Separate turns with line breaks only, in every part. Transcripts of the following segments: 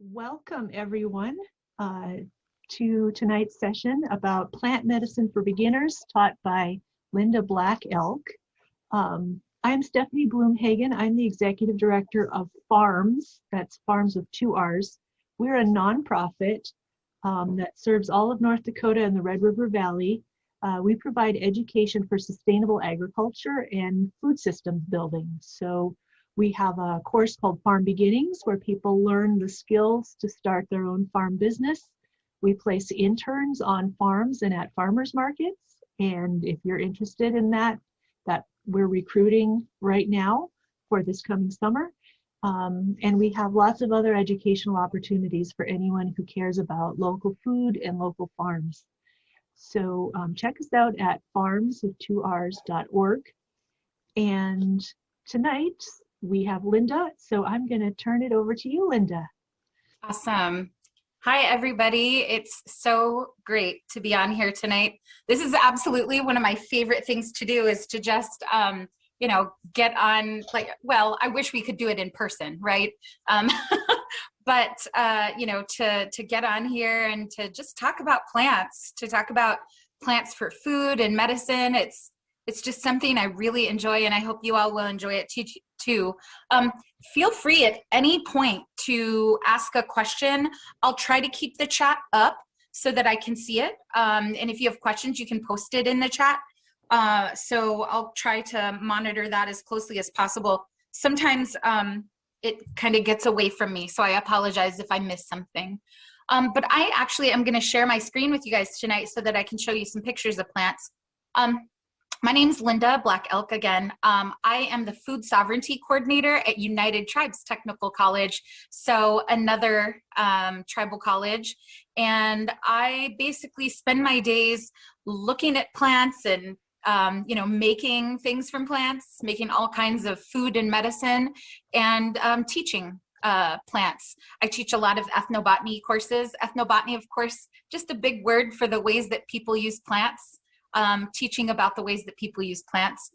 Welcome, everyone, to tonight's session about plant medicine for beginners taught by Linda Black Elk. I'm Stephanie Bloomhagen. I'm the Executive Director of FARMS, that's Farms with two R's. We're a nonprofit that serves all of North Dakota and the Red River Valley. We provide education for sustainable agriculture and food systems building. So we have a course called Farm Beginnings where people learn the skills to start their own farm business. We place interns on farms and at farmers markets. And if you're interested in that we're recruiting right now for this coming summer. And we have lots of other educational opportunities for anyone who cares about local food and local farms. So check us out at farmswith2rs.org. And tonight we have Linda, so I'm going to turn it over to you, Linda.
Awesome. Hi, everybody. It's so great to be on here tonight. This is absolutely one of my favorite things to do, is to just, get on, I wish we could do it in person, right? But to get on here and to just talk about plants, for food and medicine. It's just something I really enjoy, and I hope you all will enjoy it too. Feel free at any point to ask a question. I'll try to keep the chat up so that I can see it. And if you have questions, you can post it in the chat. So I'll try to monitor that as closely as possible. Sometimes it kind of gets away from me, so I apologize if I miss something. But I actually am going to share my screen with you guys tonight so that I can show you some pictures of plants. My name's Linda Black Elk again. I am the Food Sovereignty Coordinator at United Tribes Technical College, so another tribal college. And I basically spend my days looking at plants and making things from plants, making all kinds of food and medicine, and teaching plants. I teach a lot of ethnobotany courses. Ethnobotany, of course, just a big word for the ways that people use plants. Teaching about the ways that people use plants.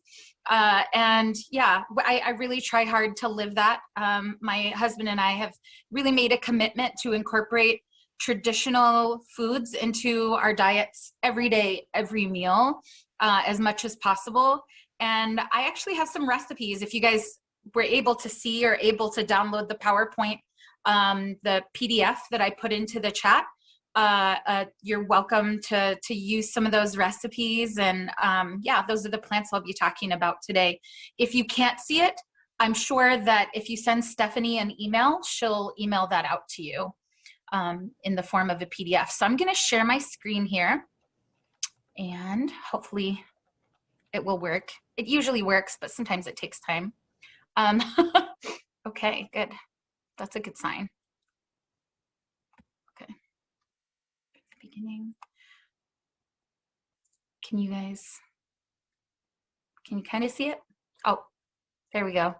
And yeah, I really try hard to live that. My husband and I have really made a commitment to incorporate traditional foods into our diets every day, every meal, as much as possible. And I actually have some recipes. If you guys were able to see or able to download the PowerPoint, the PDF that I put into the chat, you're welcome to use some of those recipes. And those are the plants I'll be talking about today. If you can't see it, I'm sure that if you send Stephanie an email, she'll email that out to you in the form of a PDF. So I'm going to share my screen here, and hopefully it will work. It usually works, but sometimes it takes time. Okay, good. That's a good sign. Beginning. Can you kind of see it? Oh, there we go.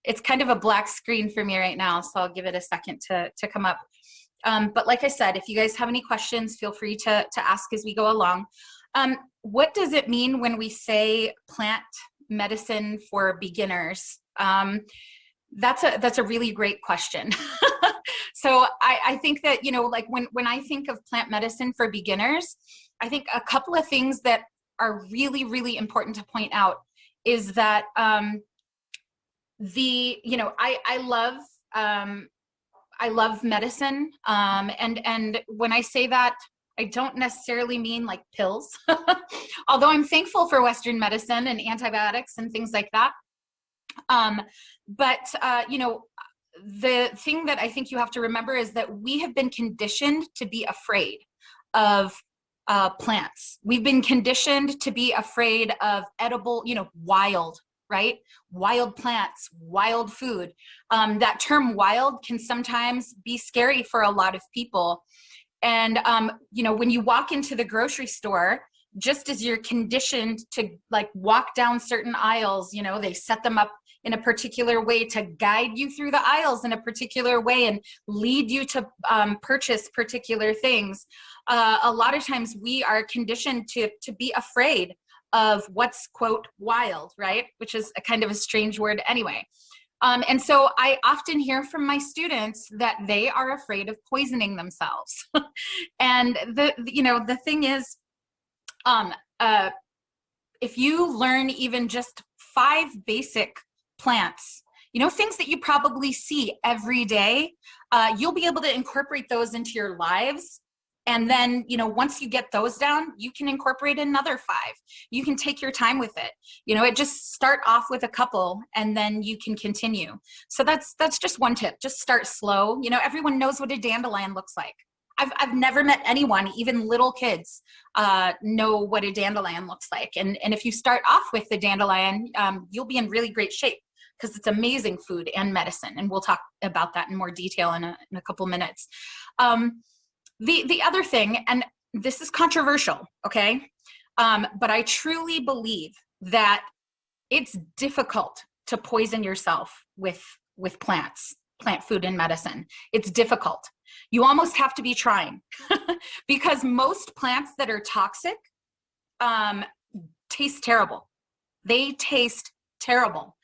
It's kind of a black screen for me right now, so I'll give it a second to come up. But like I said, if you guys have any questions, feel free to ask as we go along. What does it mean when we say plant medicine for beginners? That's a really great question. So I think that, when I think of plant medicine for beginners, I think a couple of things that are really, really important to point out is that I love medicine. And when I say that, I don't necessarily mean like pills, although I'm thankful for Western medicine and antibiotics and things like that. The thing that I think you have to remember is that we have been conditioned to be afraid of plants. We've been conditioned to be afraid of edible, wild, right? Wild plants, wild food. That term wild can sometimes be scary for a lot of people. And, when you walk into the grocery store, just as you're conditioned to walk down certain aisles, they set them up in a particular way to guide you through the aisles in a particular way and lead you to purchase particular things. A lot of times we are conditioned to be afraid of what's, quote, wild, right? Which is a kind of a strange word anyway. And so I often hear from my students that they are afraid of poisoning themselves. And the thing is, um, uh, if you learn even just 5 basic plants, things that you probably see every day, you'll be able to incorporate those into your lives. And then, once you get those down, you can incorporate another 5. You can take your time with it. It just start off with a couple and then you can continue. So that's just one tip. Just start slow. Everyone knows what a dandelion looks like. I've never met anyone, even little kids, know what a dandelion looks like. And if you start off with the dandelion, you'll be in really great shape because it's amazing food and medicine. And we'll talk about that in more detail in a couple minutes. The other thing, and this is controversial, okay? But I truly believe that it's difficult to poison yourself with plants, plant food and medicine. It's difficult. You almost have to be trying because most plants that are toxic taste terrible. They taste terrible.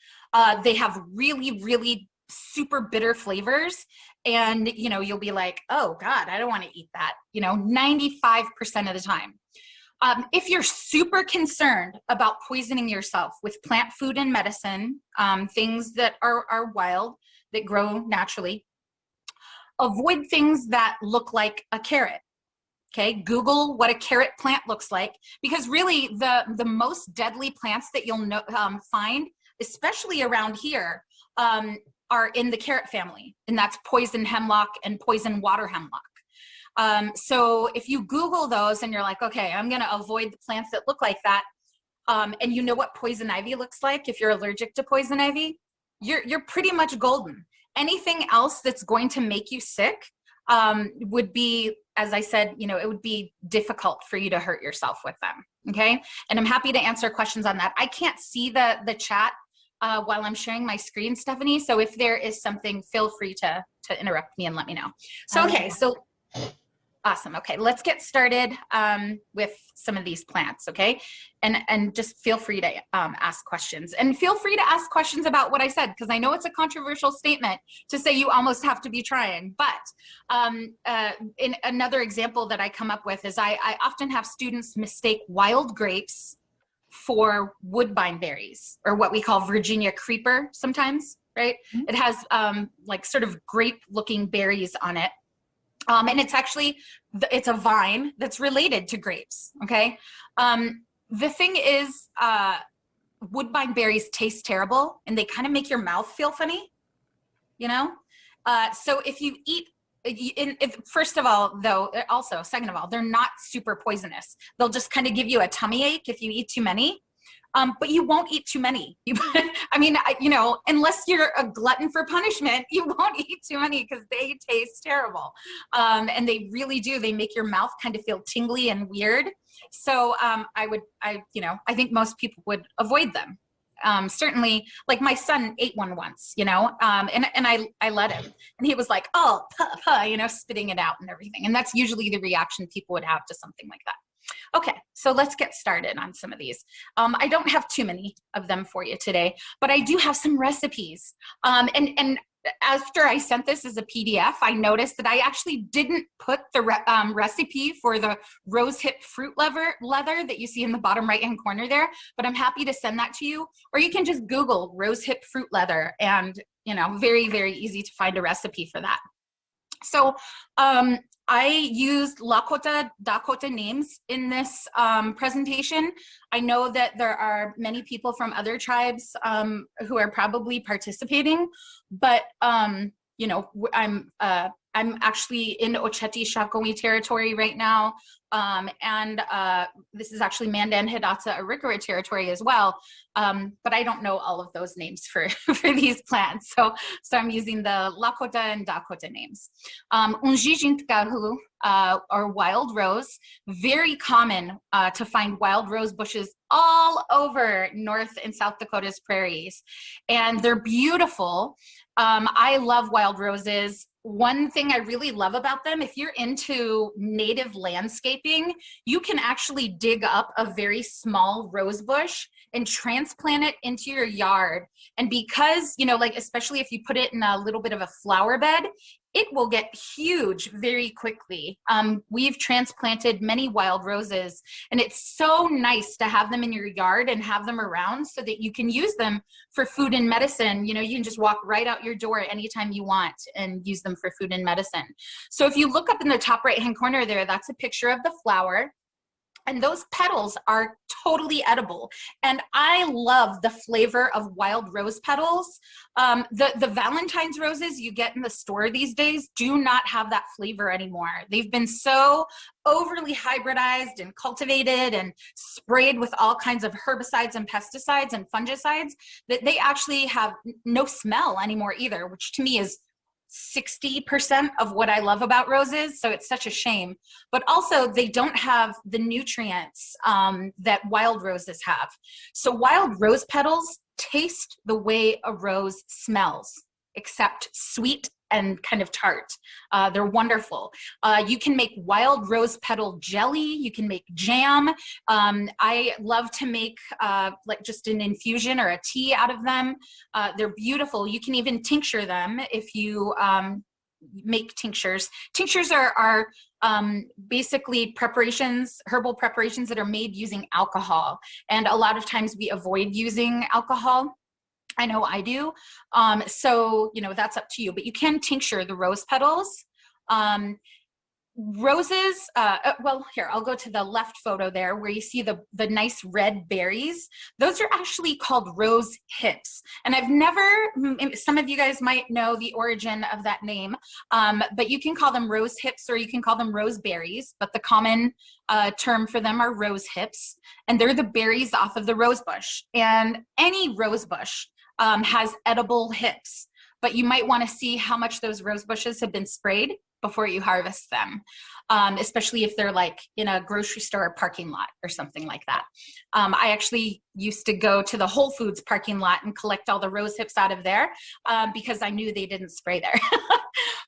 They have really, really super bitter flavors. And, you'll be like, oh God, I don't want to eat that, 95% of the time. If you're super concerned about poisoning yourself with plant food and medicine, things that are wild, that grow naturally, avoid things that look like a carrot. Okay, Google what a carrot plant looks like, because really the most deadly plants that you'll find, especially around here, are in the carrot family, and that's poison hemlock and poison water hemlock. So if you Google those and you're like, okay, I'm going to avoid the plants that look like that, and you know what poison ivy looks like, if you're allergic to poison ivy, you're pretty much golden. Anything else that's going to make you sick would be, as I said, it would be difficult for you to hurt yourself with them. Okay. And I'm happy to answer questions on that. I can't see the chat while I'm sharing my screen, Stephanie. So if there is something, feel free to interrupt me and let me know. So, okay. So awesome. Okay. Let's get started with some of these plants. Okay. And just feel free to ask questions, and feel free to ask questions about what I said, because I know it's a controversial statement to say you almost have to be trying. But in another example that I come up with is I often have students mistake wild grapes for woodbine berries, or what we call Virginia creeper sometimes, right? Mm-hmm. It has like sort of grape looking berries on it. And it's actually, it's a vine that's related to grapes, okay? The thing is, woodbine berries taste terrible, and they kind of make your mouth feel funny, So if you eat, first of all, though, also, second of all, they're not super poisonous. They'll just kind of give you a tummy ache if you eat too many. But you won't eat too many. I mean, unless you're a glutton for punishment, you won't eat too many because they taste terrible. And they really do. They make your mouth kind of feel tingly and weird. So I think most people would avoid them. Certainly, like my son ate one once, and I let him, and he was like, oh, spitting it out and everything. And that's usually the reaction people would have to something like that. Okay, so let's get started on some of these. I don't have too many of them for you today, but I do have some recipes. And after I sent this as a PDF, I noticed that I actually didn't put the recipe for the rosehip fruit leather that you see in the bottom right-hand corner there, but I'm happy to send that to you. Or you can just Google rosehip fruit leather, and very, very easy to find a recipe for that. So I used Lakota, Dakota names in this presentation. I know that there are many people from other tribes who are probably participating, but I'm actually in Oceti Shakoni territory right now, and this is actually Mandan Hidatsa Arikara territory as well, but I don't know all of those names for these plants, so I'm using the Lakota and Dakota names. Unjijintkahu, or wild rose, very common to find wild rose bushes all over North and South Dakota's prairies, and they're beautiful. I love wild roses. one thing I really love about them, if you're into native landscaping, you can actually dig up a very small rose bush and transplant it into your yard. And because, you know, like, especially if you put it in a little bit of a flower bed, it will get huge very quickly. We've transplanted many wild roses, and it's so nice to have them in your yard and have them around so that you can use them for food and medicine. You know, you can just walk right out your door anytime you want and use them for food and medicine. So if you look up in the top right-hand corner there, that's a picture of the flower. And those petals are totally edible. And I love the flavor of wild rose petals. The Valentine's roses you get in the store these days do not have that flavor anymore. They've been so overly hybridized and cultivated and sprayed with all kinds of herbicides and pesticides and fungicides that they actually have no smell anymore either, which to me is 60% of what I love about roses. So it's such a shame. But also they don't have the nutrients that wild roses have. So wild rose petals taste the way a rose smells, except sweet and kind of tart. They're wonderful. You can make wild rose petal jelly. You can make jam. I love to make like just an infusion or a tea out of them. They're beautiful. You can even tincture them if you make tinctures. Tinctures are basically preparations, herbal preparations that are made using alcohol. And a lot of times we avoid using alcohol. I know I do. So, you know, that's up to you, but you can tincture the rose petals. Roses, well, here, I'll go to the left photo there where you see the nice red berries. Those are actually called rose hips. And I've never, some of you guys might know the origin of that name, but you can call them rose hips or you can call them rose berries, but the common term for them are rose hips. And they're the berries off of the rose bush. And any rose bush has edible hips, but you might want to see how much those rose bushes have been sprayed before you harvest them, especially if they're like in a grocery store parking lot or something like that. I actually used to go to the Whole Foods parking lot and collect all the rose hips out of there because I knew they didn't spray there.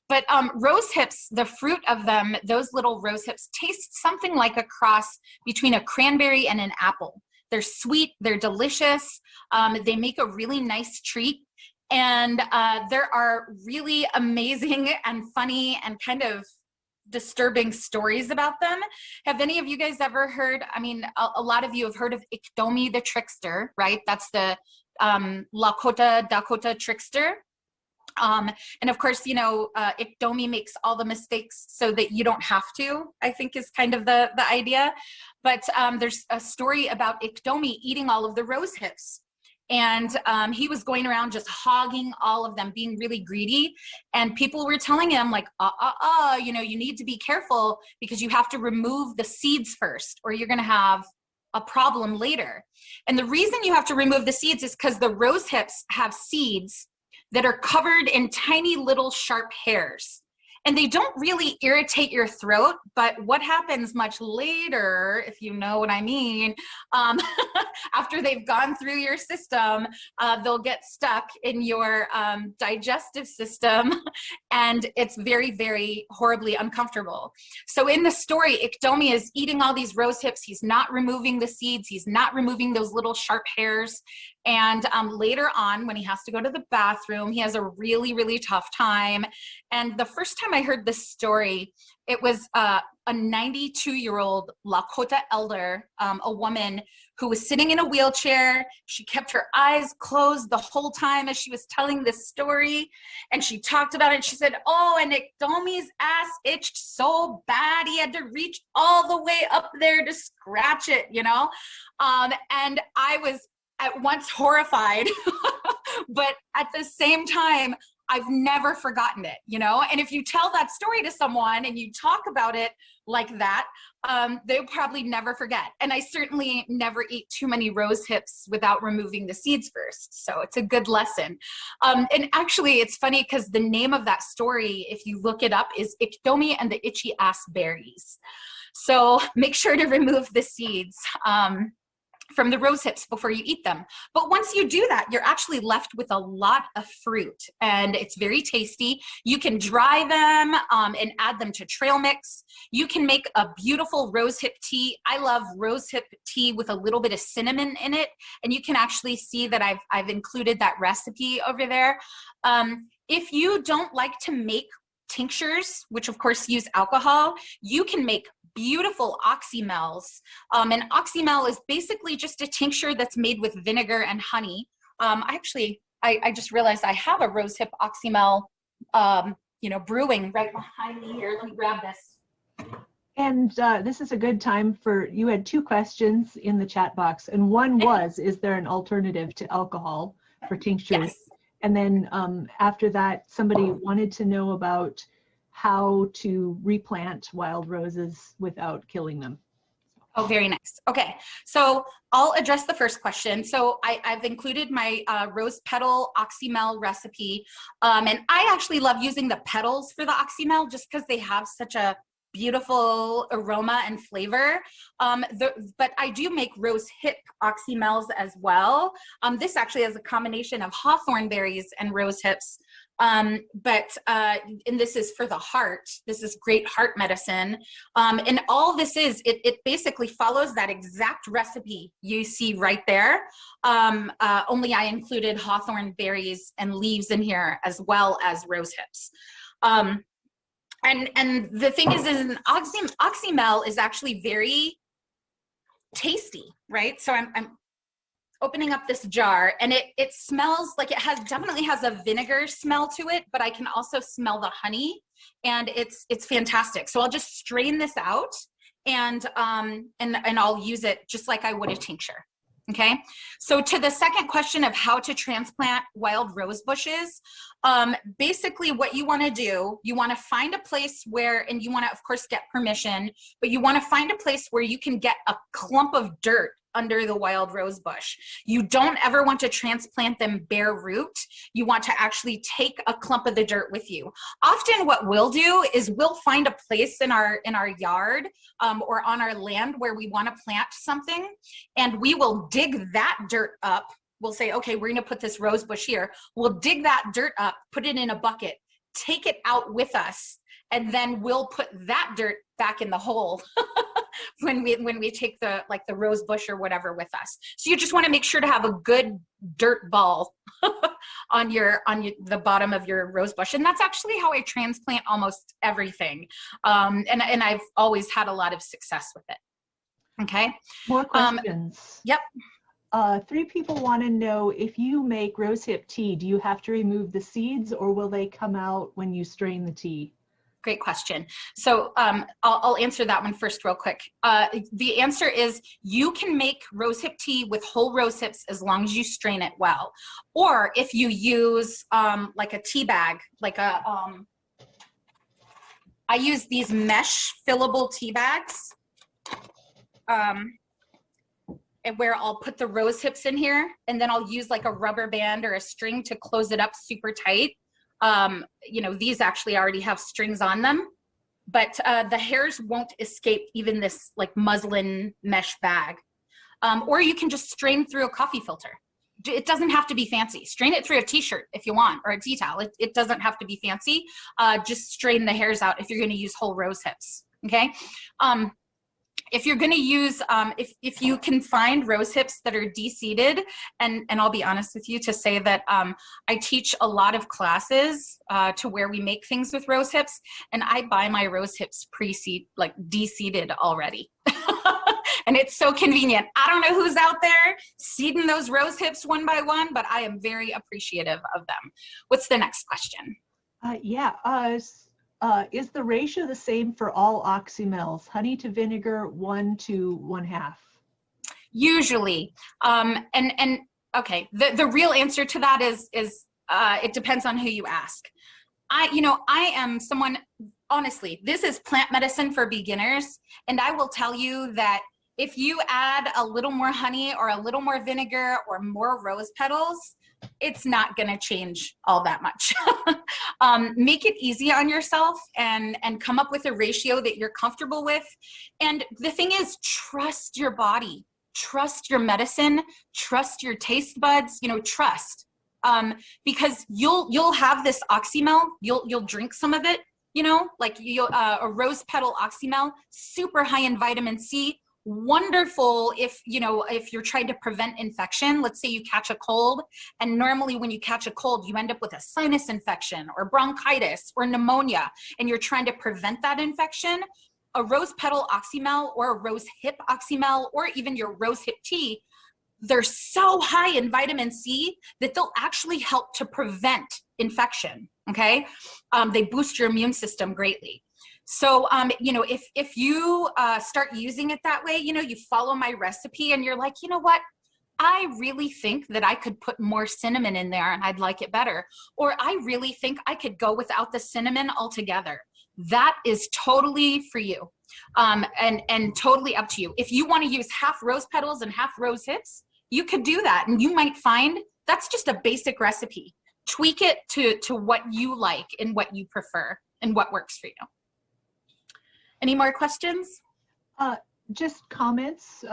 But rose hips, the fruit of them, those little rose hips taste something like a cross between a cranberry and an apple. They're sweet, they're delicious, they make a really nice treat, and there are really amazing and funny and kind of disturbing stories about them. Have any of you guys ever heard, I mean, a lot of you have heard of Ikedomi the trickster, right? That's the Lakota Dakota trickster. And of course, you know, ikedomi makes all the mistakes so that you don't have to, I think is kind of the idea. But there's a story about ikedomi eating all of the rose hips. And he was going around just hogging all of them, being really greedy. And people were telling him like, you know, you need to be careful because you have to remove the seeds first or you're going to have a problem later. And the reason you have to remove the seeds is because the rose hips have seeds that are covered in tiny little sharp hairs. And they don't really irritate your throat, but what happens much later, if you know what I mean, after they've gone through your system, they'll get stuck in your digestive system, and it's very, very horribly uncomfortable. So in the story, ikedomi is eating all these rose hips. He's not removing the seeds. He's not removing those little sharp hairs. And later on, when he has to go to the bathroom, he has a really, really tough time. And the first time I heard this story, it was a 92-year-old Lakota elder, a woman who was sitting in a wheelchair. She kept her eyes closed the whole time as she was telling this story. And she talked about it. She said, oh, and ikedomi's ass itched so bad. He had to reach all the way up there to scratch it, you know? And I was at once horrified, but at the same time, I've never forgotten it, you know? And if you tell that story to someone and you talk about it like that, they'll probably never forget. And I certainly never eat too many rose hips without removing the seeds first. So it's a good lesson. And actually, it's funny because the name of that story, if you look it up, is Ikedomi and the Itchy Ass Berries. So make sure to remove the seeds. from the rose hips before you eat them. But once you do that, you're actually left with a lot of fruit, and it's very tasty. You can dry them and add them to trail mix. You can make a beautiful rose hip tea. I love rose hip tea with a little bit of cinnamon in it, and you can actually see that I've included that recipe over there. If you don't like to make tinctures, which of course use alcohol, you can make beautiful oxymels. And oxymel is basically just a tincture that's made with vinegar and honey. I just realized I have a rosehip oxymel, brewing right behind me here. Let me grab this.
And this is a good time for, you had 2 questions in the chat box, and one was, is there an alternative to alcohol for tinctures?
Yes.
And then after that, somebody wanted to know about how to replant wild roses without killing them.
Oh, very nice. Okay, so I'll address the first question. So I've included my rose petal oxymel recipe. And I actually love using the petals for the oxymel just because they have such a beautiful aroma and flavor. But I do make rose hip oxymels as well. This actually has a combination of hawthorn berries and rose hips. And this is for the heart. This is great heart medicine. And all this is, it basically follows that exact recipe you see right there. Only I included hawthorn berries and leaves in here as well as rose hips. And the thing is an oxymel is actually very tasty, right? So I'm opening up this jar, and it smells like definitely has a vinegar smell to it, but I can also smell the honey, and it's fantastic. So I'll just strain this out, and I'll use it just like I would a tincture. Okay, so to the second question of how to transplant wild rose bushes, basically what you want to do, you want to find a place where, and you want to of course get permission, but you want to find a place where you can get a clump of dirt under the wild rose bush. You don't ever want to transplant them bare root. You want to actually take a clump of the dirt with you. Often what we'll do is we'll find a place in our yard or on our land where we want to plant something, and we will dig that dirt up. We'll say, okay, we're gonna put this rose bush here. We'll dig that dirt up, put it in a bucket, take it out with us, and then we'll put that dirt back in the hole when we take the rose bush or whatever with us. So you just want to make sure to have a good dirt ball on the bottom of your rose bush. And that's actually how I transplant almost everything. And I've always had a lot of success with it. Okay.
More questions.
Yep.
3 people want to know, if you make rosehip tea, do you have to remove the seeds, or will they come out when you strain the tea?
Great question. So I'll answer that one first real quick. The answer is you can make rosehip tea with whole rose hips as long as you strain it well. Or if you use like a tea bag, I use these mesh fillable tea bags where I'll put the rose hips in here, and then I'll use like a rubber band or a string to close it up super tight. These actually already have strings on them, but the hairs won't escape even this like muslin mesh bag. Or you can just strain through a coffee filter. It doesn't have to be fancy. Strain it through a t-shirt if you want, or a tea towel. It doesn't have to be fancy. Just strain the hairs out if you're going to use whole rose hips. Okay. If you're going to use, if you can find rose hips that are de-seeded, and I'll be honest with you to say that I teach a lot of classes to where we make things with rose hips, and I buy my rose hips de-seeded already. And it's so convenient. I don't know who's out there seeding those rose hips one by one, but I am very appreciative of them. What's the next question?
Is the ratio the same for all oxymels? Honey to vinegar, 1 to 1/2?
Usually. Okay, the real answer to that is it depends on who you ask. I am someone, honestly, this is plant medicine for beginners, and I will tell you that if you add a little more honey or a little more vinegar or more rose petals, it's not going to change all that much. Make it easy on yourself and come up with a ratio that you're comfortable with. And the thing is, trust your body. trust your medicine, trust your taste buds, you know, trust. Because you'll have this oxymel, you'll drink some of it, you know, like a rose petal oxymel, super high in vitamin C, wonderful if, you know, if you're trying to prevent infection. Let's say you catch a cold, and normally when you catch a cold, you end up with a sinus infection or bronchitis or pneumonia, and you're trying to prevent that infection. A rose petal oxymel or a rose hip oxymel or even your rose hip tea, they're so high in vitamin C that they'll actually help to prevent infection, okay? They boost your immune system greatly. So, you know, if you start using it that way, you know, you follow my recipe and you're like, you know what? I really think that I could put more cinnamon in there and I'd like it better. Or I really think I could go without the cinnamon altogether. That is totally for you, and totally up to you. If you want to use half rose petals and half rose hips, you could do that. And you might find that's just a basic recipe. Tweak it to what you like and what you prefer and what works for you. Any more questions?
Just comments.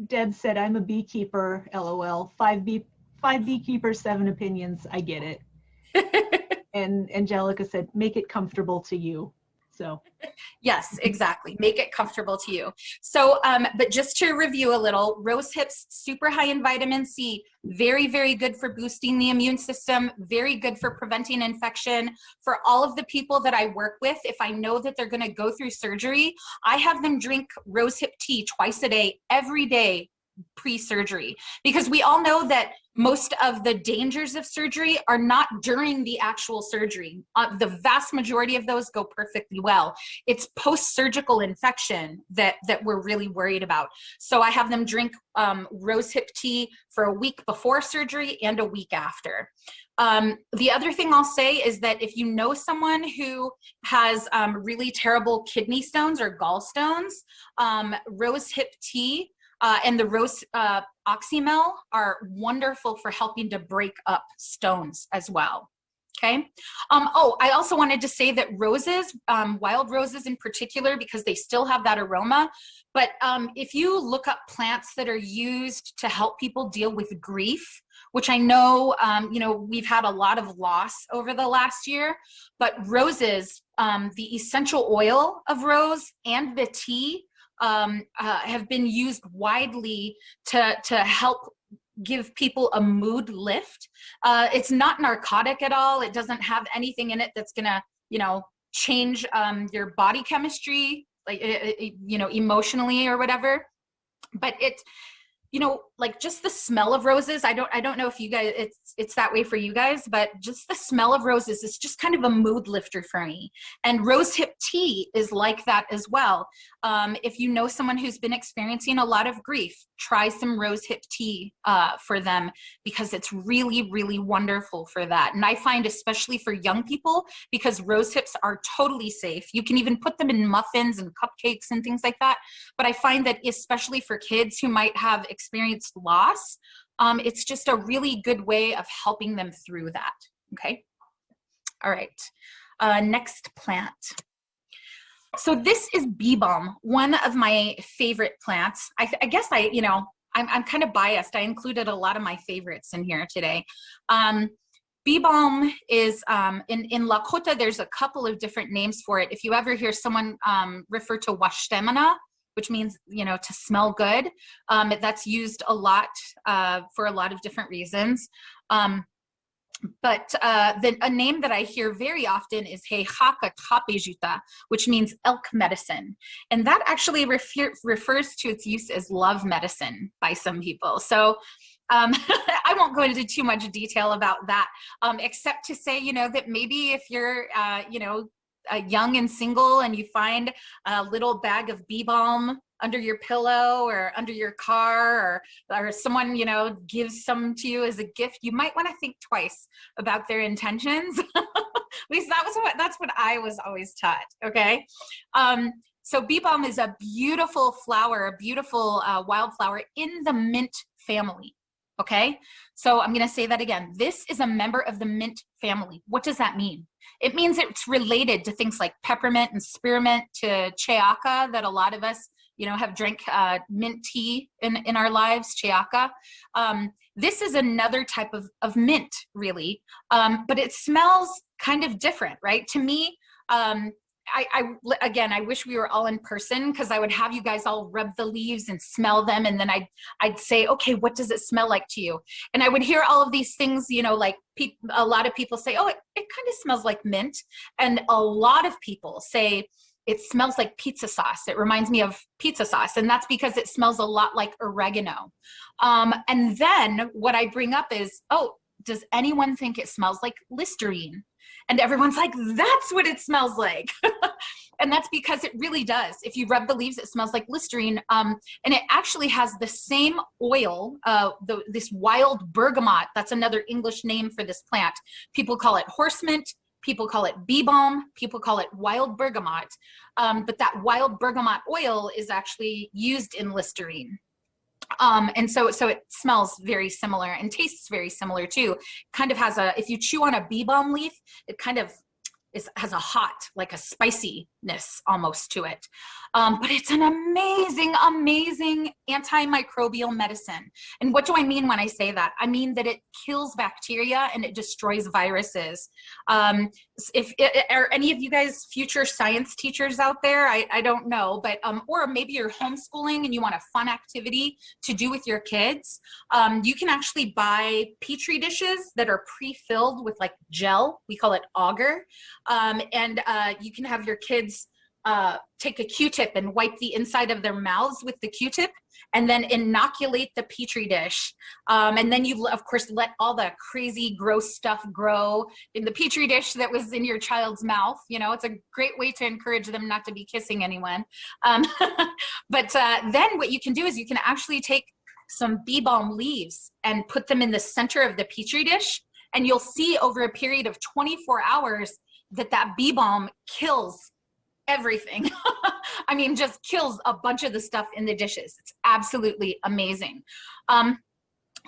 Deb said, I'm a beekeeper, LOL. Five beekeepers, 7 opinions. I get it. And Angelica said, make it comfortable to you. So
yes, exactly. Make it comfortable to you. So, but just to review a little, rose hips, super high in vitamin C, very, very good for boosting the immune system, very good for preventing infection. For all of the people that I work with, if I know that they're going to go through surgery, I have them drink rose hip tea twice a day, every day, pre-surgery, because we all know that most of the dangers of surgery are not during the actual surgery. The vast majority of those go perfectly well. It's post-surgical infection that we're really worried about. So I have them drink rose hip tea for a week before surgery and a week after. The other thing I'll say is that if you know someone who has really terrible kidney stones or gallstones, rose hip tea and the rose oxymel are wonderful for helping to break up stones as well. Okay. Oh, I also wanted to say that roses, wild roses in particular, because they still have that aroma. But if you look up plants that are used to help people deal with grief, which I know, you know, we've had a lot of loss over the last year, but roses, the essential oil of rose and the tea have been used widely to help give people a mood lift. It's not narcotic at all. It doesn't have anything in it that's gonna, you know, change your body chemistry, like, you know, emotionally or whatever. But it's, you know, like just the smell of roses. I don't know if you guys, it's that way for you guys, but just the smell of roses is just kind of a mood lifter for me. And rose hip tea is like that as well. If you know someone who's been experiencing a lot of grief, try some rose hip tea for them, because it's really, really wonderful for that. And I find especially for young people, because rose hips are totally safe. You can even put them in muffins and cupcakes and things like that. But I find that especially for kids who might have experienced loss, it's just a really good way of helping them through that. Okay. All right. Next plant. So this is bee balm, one of my favorite plants. I guess you know, I'm kind of biased. I included a lot of my favorites in here today. Bee balm is, in Lakota, there's a couple of different names for it. If you ever hear someone refer to washtemana, which means, you know, to smell good, that's used a lot for a lot of different reasons. But a name that I hear very often is Heihaka Tapejuta, which means elk medicine. And that actually refers to its use as love medicine by some people. So I won't go into too much detail about that, except to say, you know, that maybe if you're, you know, young and single and you find a little bag of bee balm under your pillow or under your car, or someone, you know, gives some to you as a gift, you might want to think twice about their intentions. At least that's what I was always taught. Okay. So bee balm is a beautiful flower, a beautiful wildflower in the mint family. Okay. So I'm going to say that again. This is a member of the mint family. What does that mean? It means it's related to things like peppermint and spearmint, to cheaka that a lot of us, have drank mint tea in our lives, chayaka. This is another type of mint, really, but it smells kind of different, right? To me, again, I wish we were all in person, because I would have you guys all rub the leaves and smell them. And then I'd say, okay, what does it smell like to you? And I would hear all of these things, like a lot of people say, oh, it kind of smells like mint. And a lot of people say it smells like pizza sauce. It reminds me of pizza sauce. And that's because it smells a lot like oregano. And then what I bring up is, oh, does anyone think it smells like Listerine? And everyone's like, that's what it smells like. And that's because it really does. If you rub the leaves, it smells like Listerine. And it actually has the same oil, this wild bergamot. That's another English name for this plant. People call it horse mint. People call it bee balm. People call it wild bergamot. But that wild bergamot oil is actually used in Listerine. And so it smells very similar and tastes very similar too. Kind of has if you chew on a bee balm leaf, it kind of has a hot, like a spiciness almost to it. But it's an amazing, amazing antimicrobial medicine. And what do I mean when I say that? I mean that it kills bacteria and it destroys viruses. Are any of you guys future science teachers out there? I don't know, but or maybe you're homeschooling and you want a fun activity to do with your kids. You can actually buy Petri dishes that are pre-filled with like gel. We call it agar. And you can have your kids take a Q-tip and wipe the inside of their mouths with the Q-tip, and then inoculate the Petri dish. And then you, of course, let all the crazy, gross stuff grow in the Petri dish that was in your child's mouth. It's a great way to encourage them not to be kissing anyone. But then what you can do is you can actually take some bee balm leaves and put them in the center of the Petri dish, and you'll see over a period of 24 hours that bee balm kills everything. I mean, just kills a bunch of the stuff in the dishes. It's absolutely amazing.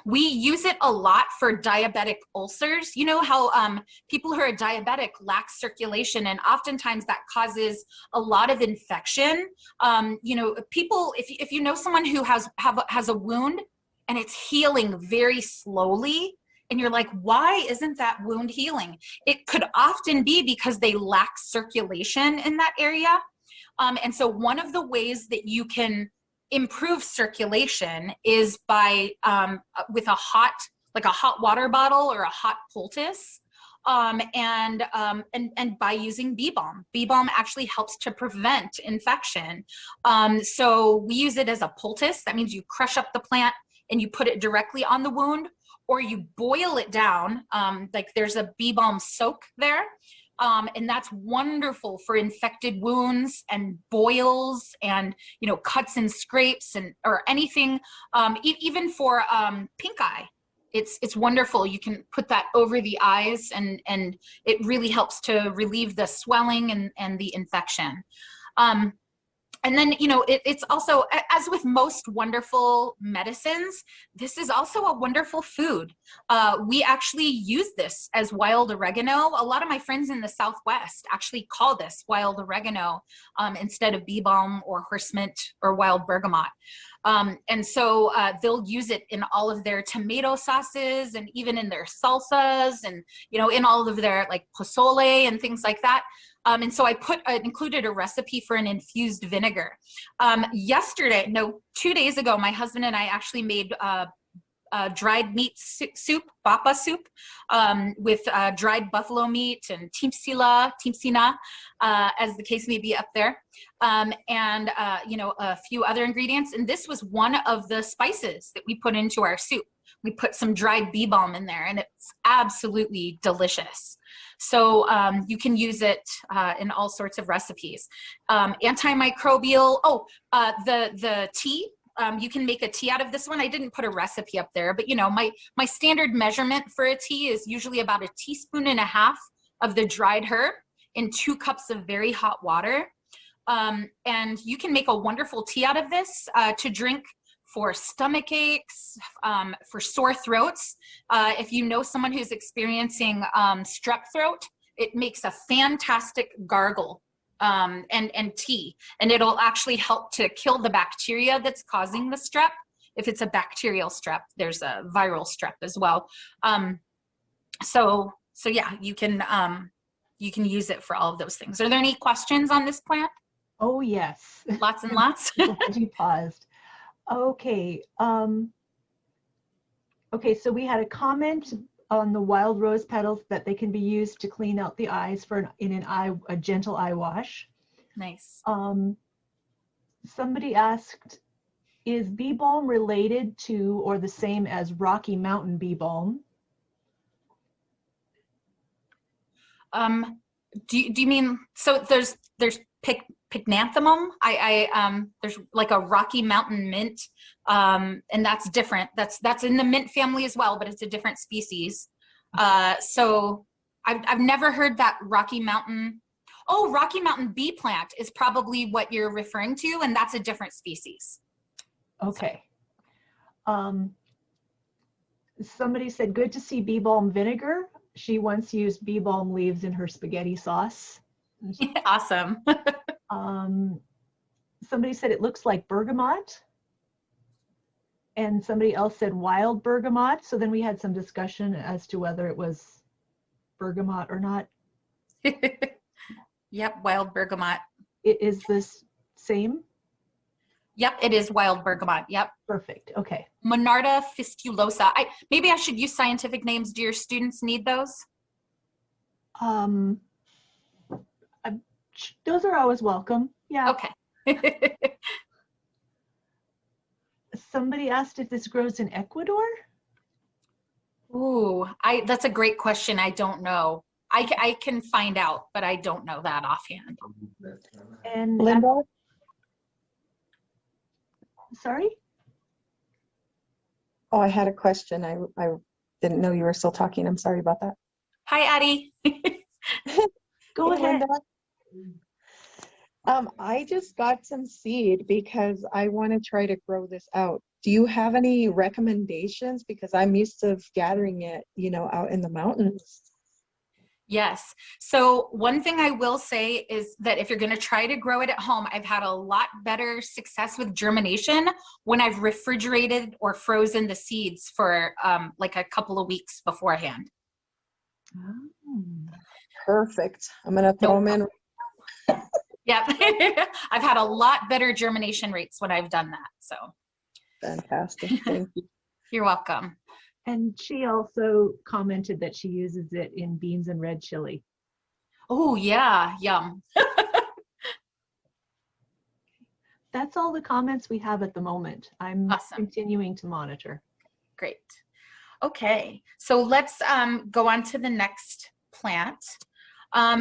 We use it a lot for diabetic ulcers. You know how people who are diabetic lack circulation, and oftentimes that causes a lot of infection. People, if you know someone who has a wound and it's healing very slowly, and you're like, why isn't that wound healing? It could often be because they lack circulation in that area. And so one of the ways that you can improve circulation is by with a hot water bottle or a hot poultice, and by using bee balm. Bee balm actually helps to prevent infection. So we use it as a poultice. That means you crush up the plant and you put it directly on the wound, or you boil it down. Like there's a bee balm soak there. And that's wonderful for infected wounds and boils and, cuts and scrapes or anything, even for pink eye. It's wonderful. You can put that over the eyes and it really helps to relieve the swelling and the infection. And then, it's also, as with most wonderful medicines, this is also a wonderful food. We actually use this as wild oregano. A lot of my friends in the Southwest actually call this wild oregano instead of bee balm or horse mint or wild bergamot. And so they'll use it in all of their tomato sauces and even in their salsas and, in all of their like pozole and things like that. And so I included a recipe for an infused vinegar. 2 days ago, my husband and I actually made dried meat soup, bapa soup, with dried buffalo meat and timsina, as the case may be up there, and a few other ingredients. And this was one of the spices that we put into our soup. We put some dried bee balm in there, and it's absolutely delicious. So you can use it in all sorts of recipes. Antimicrobial. The tea. You can make a tea out of this one. I didn't put a recipe up there, but my standard measurement for a tea is usually about 1.5 teaspoons of the dried herb in 2 cups of very hot water. And you can make a wonderful tea out of this to drink for stomach aches, for sore throats. If you know someone who's experiencing strep throat, it makes a fantastic gargle and tea, and it'll actually help to kill the bacteria that's causing the strep. If it's a bacterial strep, there's a viral strep as well. So yeah, you can use it for all of those things. Are there any questions on this plant?
Oh, yes.
Lots and lots.
Glad you paused. Okay. Okay, so we had a comment on the wild rose petals that they can be used to clean out the eyes a gentle eye wash.
Nice.
Somebody asked, is bee balm related to or the same as Rocky Mountain bee balm?
Do you mean, so there's pycnanthemum? There's like a Rocky Mountain mint, and that's different. That's in the mint family as well, but it's a different species. So I've never heard that Rocky Mountain. Oh, Rocky Mountain bee plant is probably what you're referring to, and that's a different species.
Okay. Somebody said, good to see bee balm vinegar. She once used bee balm leaves in her spaghetti sauce.
Awesome.
Somebody said it looks like bergamot. And somebody else said wild bergamot. So then we had some discussion as to whether it was bergamot or not.
Yep, wild bergamot.
Is this same?
Yep, it is wild bergamot. Yep.
Perfect. Okay.
Monarda fistulosa. Maybe I should use scientific names. Do your students need those?
Those are always welcome. Yeah.
Okay.
Somebody asked if this grows in Ecuador.
Ooh, that's a great question. I don't know. I can find out, but I don't know that offhand.
And
Linda?
Sorry?
Oh, I had a question. I didn't know you were still talking. I'm sorry about that.
Hi, Addie.
Go
Hey,
ahead.
Linda. I just got some seed because I want to try to grow this out. Do you have any recommendations? Because I'm used to gathering it, out in the mountains.
Yes. So one thing I will say is that if you're going to try to grow it at home, I've had a lot better success with germination when I've refrigerated or frozen the seeds for like a couple of weeks beforehand.
Oh.
Perfect. I'm going to throw them in.
Yeah. I've had a lot better germination rates when I've done that. So
Fantastic. Thank you.
you're welcome.
And she also commented that she uses it in beans and red chili.
Oh, yeah. Yum.
That's all the comments we have at the moment. I'm
Awesome.
continuing to monitor.
Great. Okay. So let's go on to the next plant.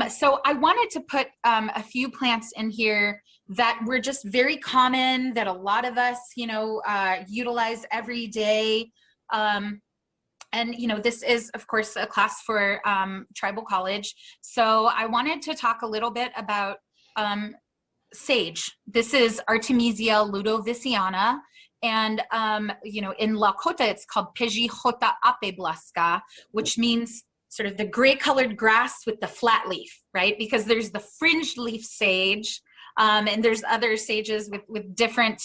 So I wanted to put a few plants in here that were just very common, that a lot of us, utilize every day. And, this is, of course, a class for tribal college. So I wanted to talk a little bit about sage. This is Artemisia ludoviciana. And, in Lakota, it's called Pejihota apeblaska, which means sort of the gray colored grass with the flat leaf, right? Because there's the fringed leaf sage, and there's other sages with different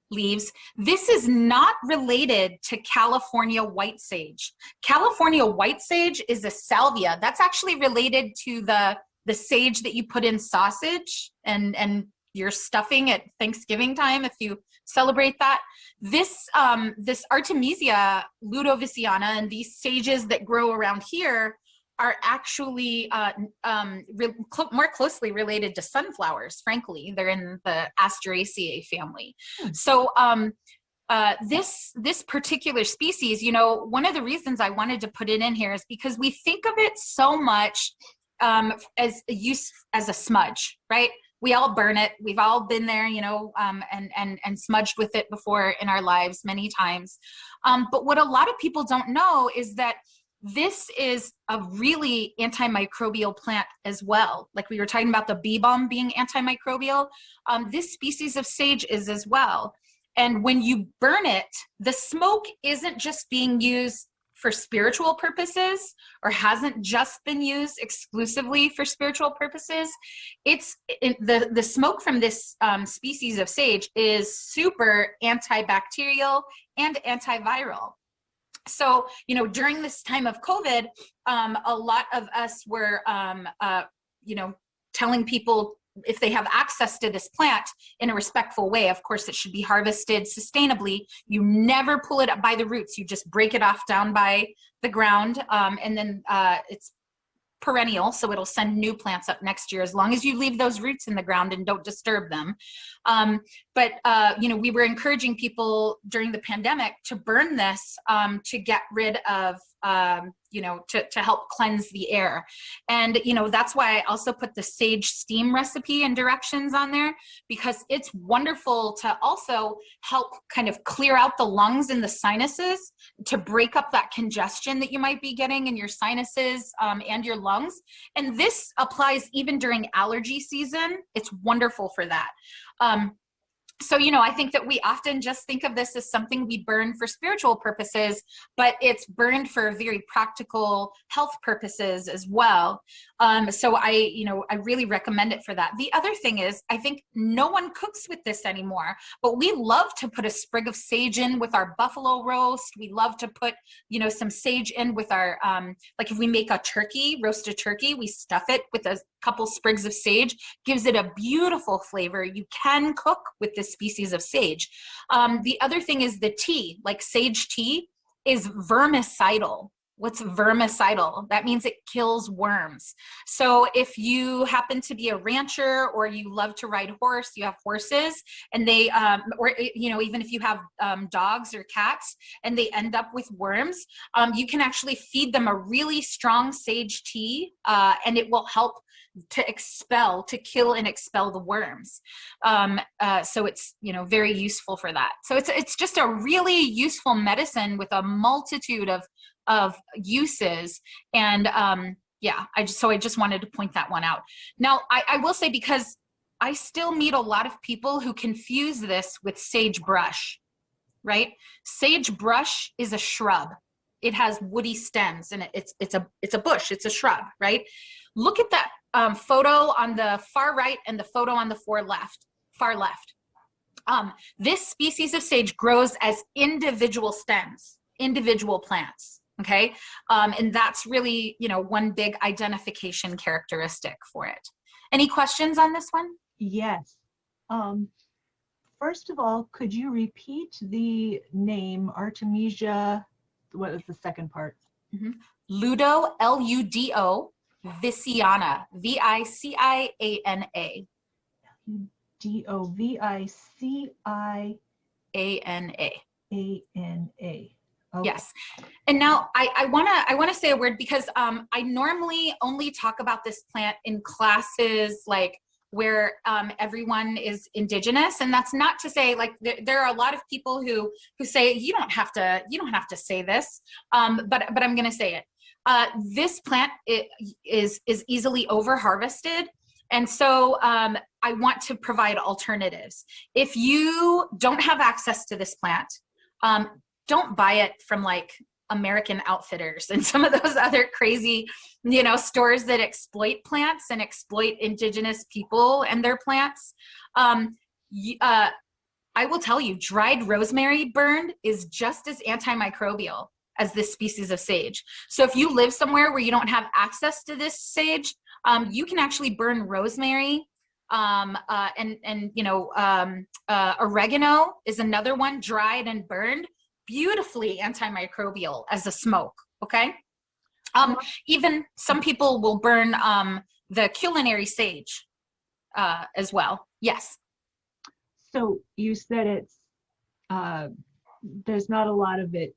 leaves. This is not related to California white sage. California white sage is a salvia. That's actually related to the sage that you put in sausage and your stuffing at Thanksgiving time if you celebrate that. This Artemisia ludoviciana and these sages that grow around here are actually more closely related to sunflowers, frankly. They're in the Asteraceae family. So this particular species, one of the reasons I wanted to put it in here is because we think of it so much as a use as a smudge, right? We all burn it. We've all been there, and smudged with it before in our lives many times. But what a lot of people don't know is that this is a really antimicrobial plant as well. Like we were talking about the bee balm being antimicrobial, this species of sage is as well. And when you burn it, the smoke isn't just being used for spiritual purposes or hasn't just been used exclusively for spiritual purposes, the smoke from this species of sage is super antibacterial and antiviral. So, during this time of COVID, a lot of us were, telling people if they have access to this plant in a respectful way. Of course, it should be harvested sustainably. You never pull it up by the roots. You just break it off down by the ground, and then it's perennial, so it'll send new plants up next year as long as you leave those roots in the ground and don't disturb them. But we were encouraging people during the pandemic to burn this to get rid of to help cleanse the air. And that's why I also put the sage steam recipe and directions on there, because it's wonderful to also help kind of clear out the lungs and the sinuses, to break up that congestion that you might be getting in your sinuses and your lungs. And this applies even during allergy season. It's wonderful for that. So, I think that we often just think of this as something we burn for spiritual purposes, but it's burned for very practical health purposes as well. So I really recommend it for that. The other thing is, I think no one cooks with this anymore, but we love to put a sprig of sage in with our buffalo roast. We love to put, some sage in with our, like if we make a turkey, roast a turkey, we stuff it with a couple sprigs of sage, gives it a beautiful flavor. You can cook with this species of sage. The other thing is the tea, like sage tea is vermicidal. What's vermicidal? That means it kills worms. So if you happen to be a rancher or you love to ride horse, you have horses and they, or, even if you have dogs or cats and they end up with worms, you can actually feed them a really strong sage tea and it will help to kill and expel the worms. So it's, very useful for that. So it's just a really useful medicine with a multitude of uses. And I just wanted to point that one out. Now, I will say, because I still meet a lot of people who confuse this with sagebrush, right? Sagebrush is a shrub. It has woody stems and it's a bush, it's a shrub, right? Look at that photo on the far right and the photo on the far left. This species of sage grows as individual stems, individual plants, okay? And that's really, one big identification characteristic for it. Any questions on this one?
Yes. First of all, could you repeat the name Artemisia? What was the second part?
Mm-hmm. Ludo, Ludo, Viciana, Viciana.
Doviciana. Okay.
Yes. And now I want to say a word, because I normally only talk about this plant in classes like where everyone is indigenous, and that's not to say, like, there are a lot of people who say you don't have to say this, but I'm going to say it. This plant is easily over harvested. And so I want to provide alternatives. If you don't have access to this plant, don't buy it from like American Outfitters and some of those other crazy, stores that exploit plants and exploit indigenous people and their plants. I will tell you, dried rosemary burned is just as antimicrobial as this species of sage. So if you live somewhere where you don't have access to this sage, you can actually burn rosemary. Oregano is another one, dried and burned, beautifully antimicrobial as a smoke, okay? Even some people will burn the culinary sage as well. Yes.
So you said it's, there's not a lot of it.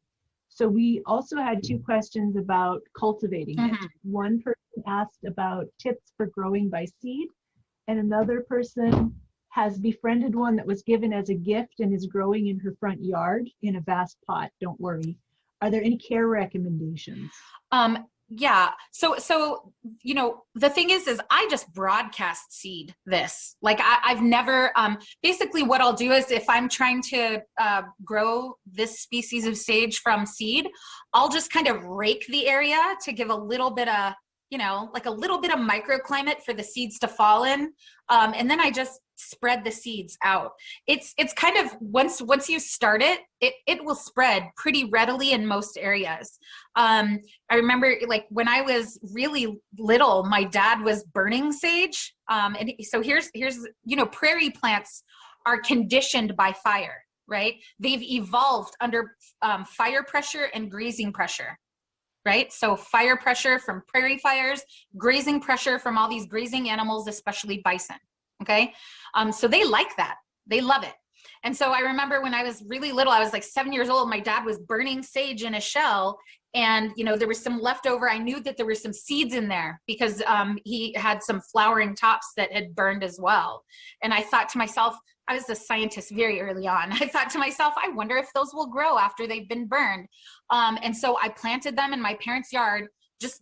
So we also had two questions about cultivating it. One person asked about tips for growing by seed, and another person has befriended one that was given as a gift and is growing in her front yard in a vast pot. Don't worry. Are there any care recommendations?
Yeah. So, you know, the thing is I just broadcast seed this. Like I've never, basically what I'll do is if I'm trying to grow this species of sage from seed, I'll just kind of rake the area to give a little bit of, you know, like a little bit of microclimate for the seeds to fall in. And then I just spread the seeds out. It's kind of, once you start it, it will spread pretty readily in most areas. I remember like when I was really little, my dad was burning sage. And so here's, you know, prairie plants are conditioned by fire, right? They've evolved under fire pressure and grazing pressure. Right? So fire pressure from prairie fires, grazing pressure from all these grazing animals, especially bison. Okay. So they like that. They love it. And so I remember when I was really little, I was like 7 years old, my dad was burning sage in a shell, and, you know, there was some leftover. I knew that there were some seeds in there because he had some flowering tops that had burned as well. And I thought to myself, I was a scientist very early on. I thought to myself, I wonder if those will grow after they've been burned. And so I planted them in my parents' yard,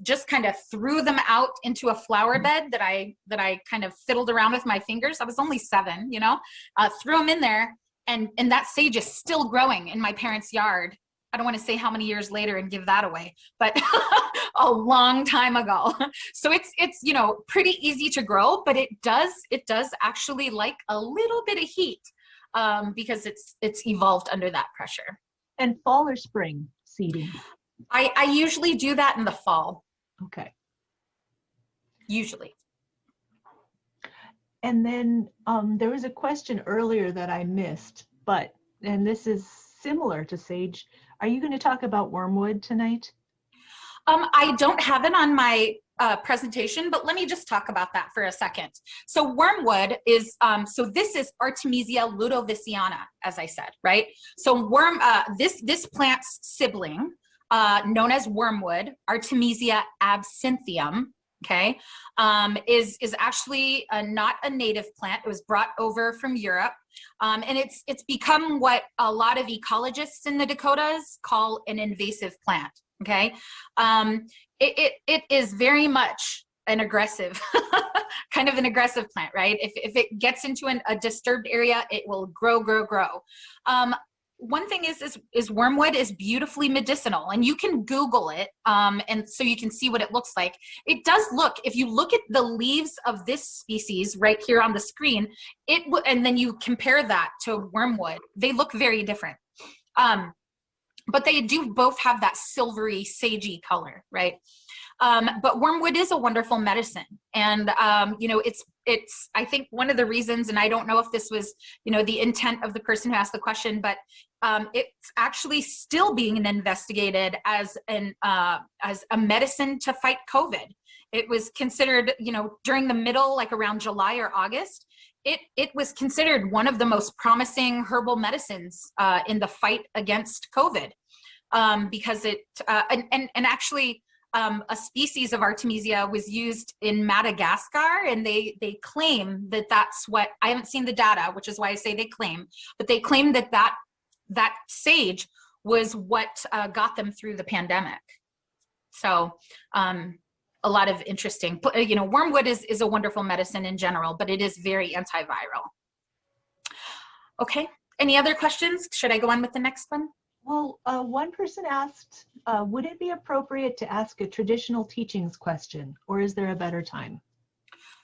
just kind of threw them out into a flower bed that I kind of fiddled around with my fingers. I was only 7, you know, threw them in there, and that sage is still growing in my parents' yard. I don't want to say how many years later and give that away, but a long time ago. So it's, you know, pretty easy to grow, but it does actually like a little bit of heat because it's evolved under that pressure.
And fall or spring seeding?
I usually do that in the fall.
Okay.
Usually.
And then there was a question earlier that I missed, and this is similar to sage. Are you going to talk about wormwood tonight?
I don't have it on my presentation, but let me just talk about that for a second. So wormwood is, so this is Artemisia ludoviciana, as I said, right? So this plant's sibling, known as wormwood, Artemisia absinthium, okay, is actually not a native plant. It was brought over from Europe. And it's become what a lot of ecologists in the Dakotas call an invasive plant, okay? It is very much an aggressive, kind of an aggressive plant, right? If it gets into a disturbed area, it will grow. One thing is wormwood is beautifully medicinal, and you can Google it, and so you can see what it looks like. It does look, if you look at the leaves of this species right here on the screen, and then you compare that to wormwood, they look very different. But they do both have that silvery, sagey color, right? But wormwood is a wonderful medicine. And, you know, it's, I think one of the reasons, and I don't know if this was, you know, the intent of the person who asked the question, but it's actually still being investigated as a medicine to fight COVID. It was considered, you know, during the middle, like around July or August, it was considered one of the most promising herbal medicines in the fight against COVID, because and actually a species of Artemisia was used in Madagascar, and they claim that that's what, I haven't seen the data, which is why I say they claim, but they claim that sage was what got them through the pandemic. So a lot of interesting, you know, wormwood is a wonderful medicine in general, but it is very antiviral. Okay, any other questions? Should I go on with the next one?
Well, one person asked, would it be appropriate to ask a traditional teachings question, or is there a better time?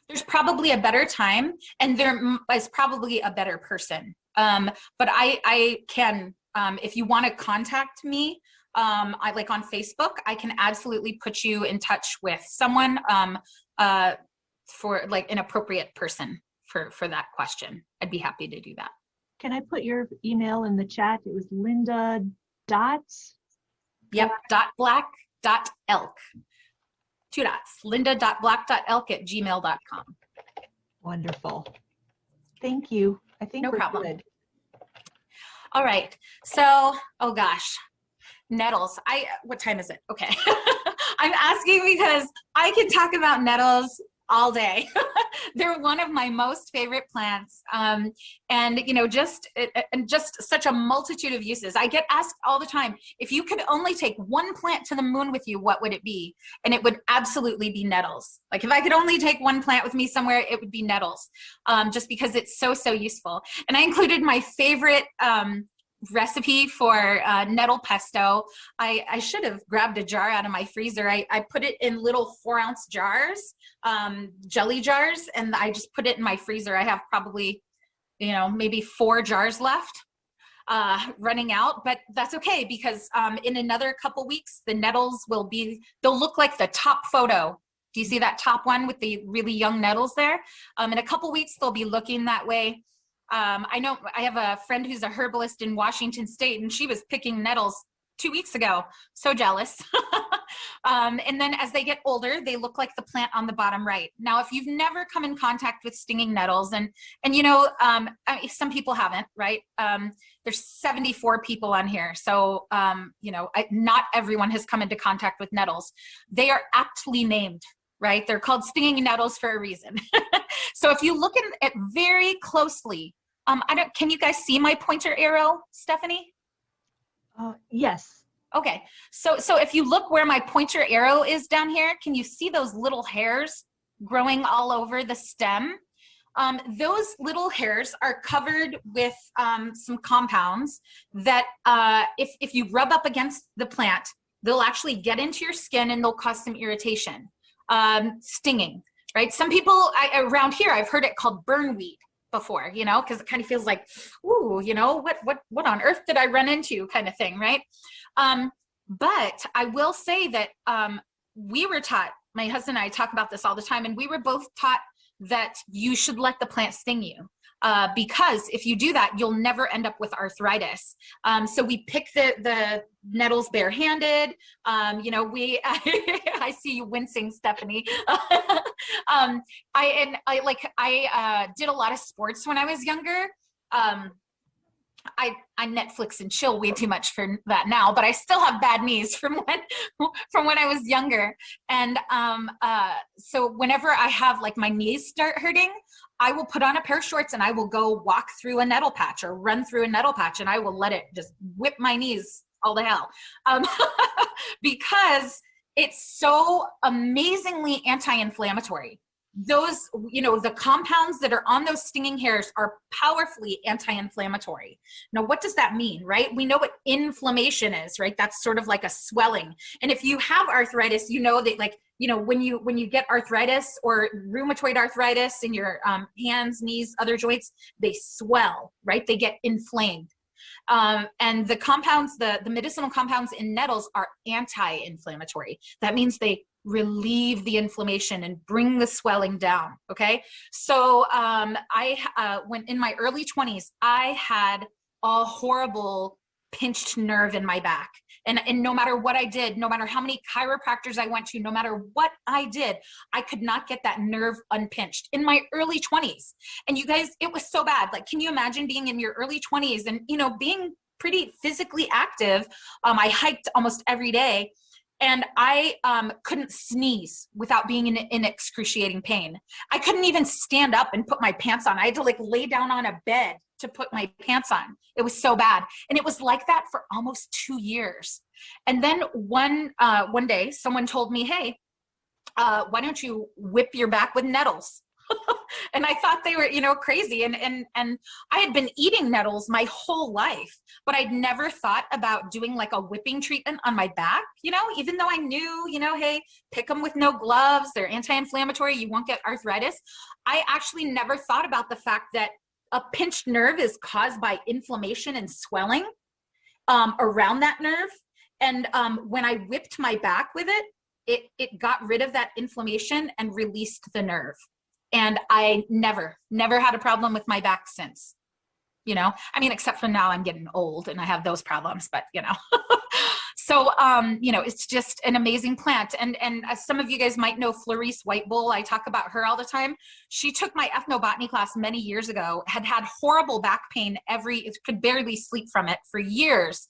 There's probably a better time, and there is probably a better person. But I can, if you want to contact me, I like on Facebook, I can absolutely put you in touch with someone for like an appropriate person for that question. I'd be happy to do that.
Can I put your email in the chat? It was Linda dot.
Yep, .black.elk. 2 dots. linda.black.elk@gmail.com.
Wonderful. Thank you. I think
No
we're
problem.
good.
All right. So, oh gosh, nettles. What time is it? Okay. I'm asking because I could talk about nettles all day. They're one of my most favorite plants. And just such a multitude of uses. I get asked all the time, if you could only take one plant to the moon with you, what would it be? And it would absolutely be nettles. Like if I could only take one plant with me somewhere, it would be nettles, just because it's so, so useful. And I included my favorite recipe for nettle pesto. I should have grabbed a jar out of my freezer. I put it in little 4-ounce jars, jelly jars, and I just put it in my freezer. I have probably, maybe 4 jars left, running out, but that's okay, because in another couple weeks, the nettles they'll look like the top photo. Do you see that top one with the really young nettles there? In a couple weeks, they'll be looking that way. I know I have a friend who's a herbalist in Washington State, and she was picking nettles 2 weeks ago. So jealous. And then as they get older, they look like the plant on the bottom right. Now, if you've never come in contact with stinging nettles, and some people haven't, right? There's 74 people on here. So, not everyone has come into contact with nettles. They are aptly named, right? They're called stinging nettles for a reason. So if you look at it very closely, can you guys see my pointer arrow, Stephanie?
Yes.
Okay, so if you look where my pointer arrow is down here, can you see those little hairs growing all over the stem? Those little hairs are covered with some compounds that if you rub up against the plant, they'll actually get into your skin and they'll cause some irritation, stinging, right? Some people around here, I've heard it called burnweed before, because it kind of feels like, ooh, what on earth did I run into, kind of thing, right? But I will say that we were taught, my husband and I talk about this all the time, and we were both taught that you should let the plant sting you. Because if you do that, you'll never end up with arthritis. So we pick the nettles barehanded. I see you wincing, Stephanie. I did a lot of sports when I was younger. I Netflix and chill way too much for that now, but I still have bad knees from when I was younger. And so whenever I have my knees start hurting, I will put on a pair of shorts and I will go walk through a nettle patch or run through a nettle patch, and I will let it just whip my knees all the hell. Because it's so amazingly anti-inflammatory. Those, the compounds that are on those stinging hairs are powerfully anti-inflammatory. Now, what does that mean, right? We know what inflammation is, right? That's sort of like a swelling. And if you have arthritis, that when you get arthritis or rheumatoid arthritis in your hands, knees, other joints, they swell, right? They get inflamed. And the compounds, the medicinal compounds in nettles are anti-inflammatory. That means they relieve the inflammation and bring the swelling down. Okay. So, when in my early 20s, I had a horrible pinched nerve in my back. And no matter what I did, no matter how many chiropractors I went to, no matter what I did, I could not get that nerve unpinched in my early 20s. And you guys, it was so bad. Can you imagine being in your early 20s and, being pretty physically active? I hiked almost every day. And I couldn't sneeze without being in excruciating pain. I couldn't even stand up and put my pants on. I had to lay down on a bed to put my pants on. It was so bad. And it was like that for almost 2 years. And then one day someone told me, hey, why don't you whip your back with nettles? And I thought they were, crazy. And I had been eating nettles my whole life, but I'd never thought about doing a whipping treatment on my back, even though I knew, hey, pick them with no gloves. They're anti-inflammatory. You won't get arthritis. I actually never thought about the fact that a pinched nerve is caused by inflammation and swelling around that nerve. And when I whipped my back with it got rid of that inflammation and released the nerve. And I never had a problem with my back since, except for now I'm getting old and I have those problems, but So, you know, it's just an amazing plant. And as some of you guys might know, Florice White Bull, I talk about her all the time. She took my ethnobotany class many years ago, had horrible back pain could barely sleep from it for years,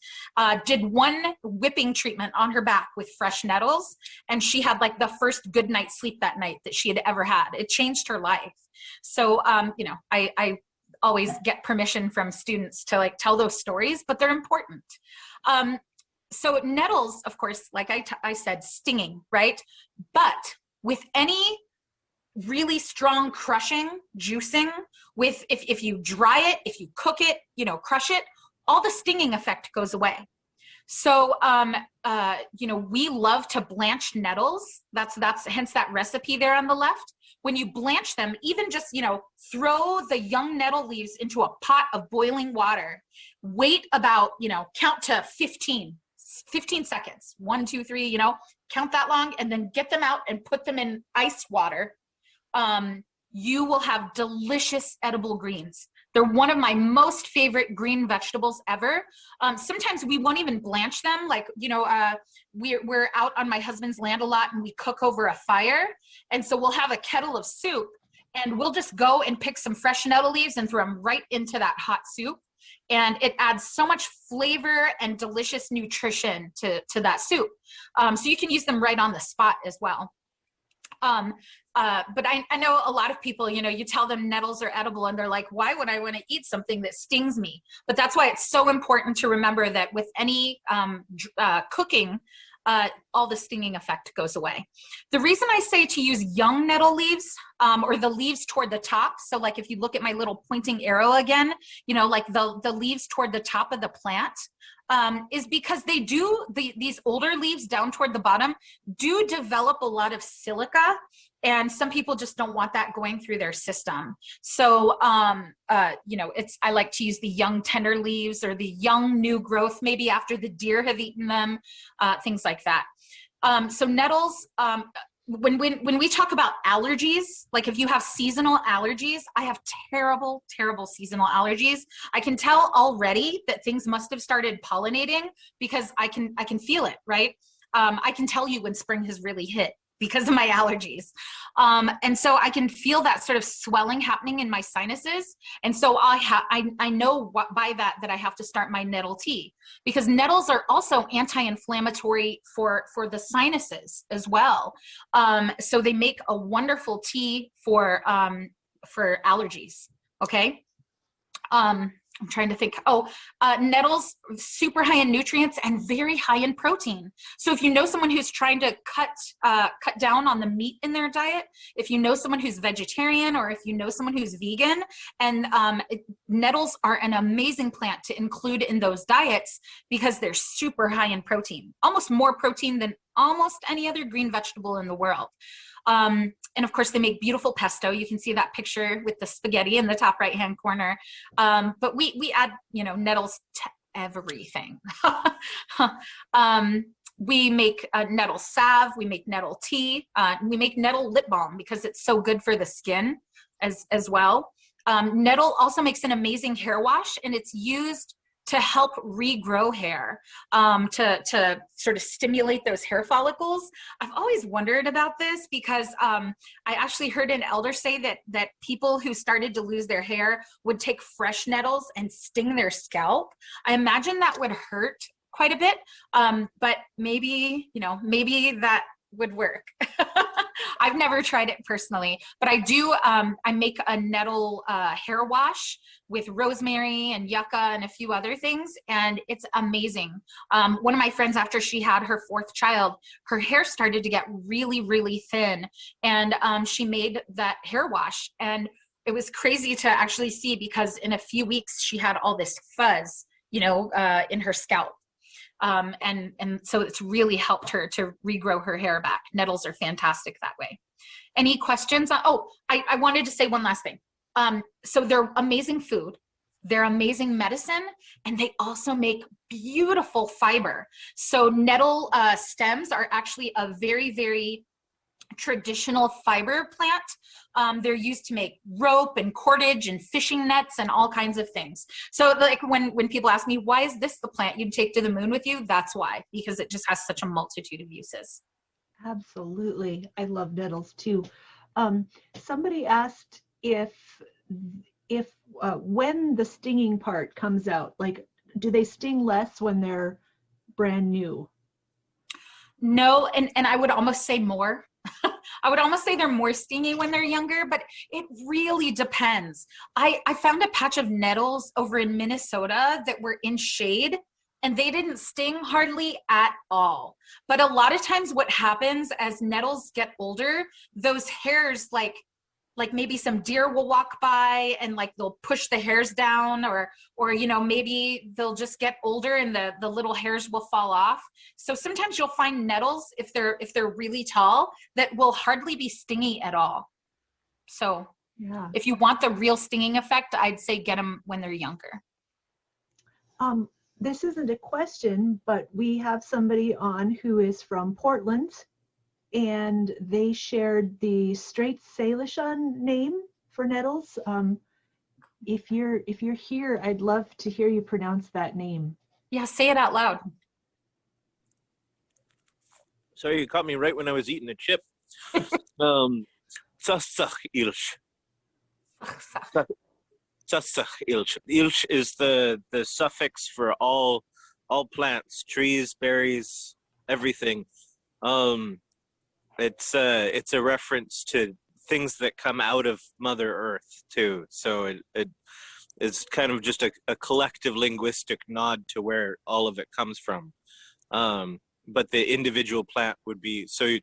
did one whipping treatment on her back with fresh nettles. And she had like the first good night's sleep that night that she had ever had. It changed her life. So, you know, I always get permission from students to like tell those stories, but they're important. So nettles, of course, like I said, stinging, right? But with any really strong crushing, juicing, if you dry it, if you cook it, you know, crush it, all the stinging effect goes away. So, you know, we love to blanch nettles. That's hence that recipe there on the left. When you blanch them, even just, you know, throw the young nettle leaves into a pot of boiling water, wait about, you know, count to 15 seconds, 1, 2, 3, you know, count that long, and then get them out and put them in ice water. You will have delicious edible greens. They're one of my most favorite green vegetables ever. Sometimes we won't even blanch them. Like, you know, we're out on my husband's land a lot and we cook over a fire. And so we'll have a kettle of soup and we'll just go and pick some fresh nettle leaves and throw them right into that hot soup. And it adds so much flavor and delicious nutrition to that soup. So you can use them right on the spot as well. But I know a lot of people, you know, you tell them nettles are edible and they're like, why would I want to eat something that stings me? But that's why it's so important to remember that with any cooking, all the stinging effect goes away. The reason I say to use young nettle leaves or the leaves toward the top, so like if you look at my little pointing arrow again, you know, like the leaves toward the top of the plant, is because they do, these older leaves down toward the bottom do develop a lot of silica, and some people just don't want that going through their system. So, you know, I like to use the young tender leaves or the young new growth, maybe after the deer have eaten them, things like that. So nettles, when we talk about allergies, like if you have seasonal allergies, I have terrible seasonal allergies. I can tell already that things must have started pollinating because I can feel it, right? I can tell you when spring has really hit because of my allergies. And so I can feel that sort of swelling happening in my sinuses. And so I know by that I have to start my nettle tea, because nettles are also anti-inflammatory for the sinuses as well. So they make a wonderful tea for allergies, okay? I'm trying to think. Nettles, super high in nutrients and very high in protein. So if you know someone who's trying to cut down on the meat in their diet, if you know someone who's vegetarian, or if you know someone who's vegan, and nettles are an amazing plant to include in those diets because they're super high in protein, almost more protein than almost any other green vegetable in the world. And of course they make beautiful pesto. You can see that picture with the spaghetti in the top right hand corner. But we add, you know, nettles to everything. We make nettle salve, we make nettle tea, we make nettle lip balm because it's so good for the skin as well. Nettle also makes an amazing hair wash, and it's used to help regrow hair, to sort of stimulate those hair follicles. I've always wondered about this because I actually heard an elder say that people who started to lose their hair would take fresh nettles and sting their scalp. I imagine that would hurt quite a bit, but maybe, you know, maybe that would work. I've never tried it personally, but I do, I make a nettle hair wash with rosemary and yucca and a few other things, and it's amazing. One of my friends, after she had her 4th child, her hair started to get really thin, and she made that hair wash, and it was crazy to actually see because in a few weeks she had all this fuzz, you know, in her scalp. And so it's really helped her to regrow her hair back. Nettles are fantastic that way. Any questions? I wanted to say one last thing. So they're amazing food, they're amazing medicine, and they also make beautiful fiber. So nettle stems are actually a very traditional fiber plant. They're used to make rope and cordage and fishing nets and all kinds of things. So like when people ask me, why is this the plant you'd take to the moon with you? That's why, because it just has such a multitude of uses.
Absolutely. I love nettles too. Somebody asked if when the stinging part comes out, like, do they sting less when they're brand new?
No, and I would almost say more. I would almost say they're more stingy when they're younger, but it really depends. I found a patch of nettles over in Minnesota that were in shade, and they didn't sting hardly at all. But a lot of times what happens as nettles get older, those hairs, like maybe some deer will walk by and like they'll push the hairs down, or you know, maybe they'll just get older and the little hairs will fall off. So sometimes you'll find nettles, if they're really tall, that will hardly be stingy at all. So
Yeah.
if you want the real stinging effect, I'd say get them when they're younger.
This isn't a question, but we have somebody on who is from Portland, and they shared the Straight Salishan name for nettles. If you're here, I'd love to hear you pronounce that name.
Yeah, say it out loud.
Sorry, you caught me right when I was eating a chip. Tsatsach ilch. Tsatsach ilch. Ilch is the suffix for all plants, trees, berries, everything. It's a reference to things that come out of Mother Earth too. So it is kind of just a collective linguistic nod to where all of it comes from. But the individual plant would be, so you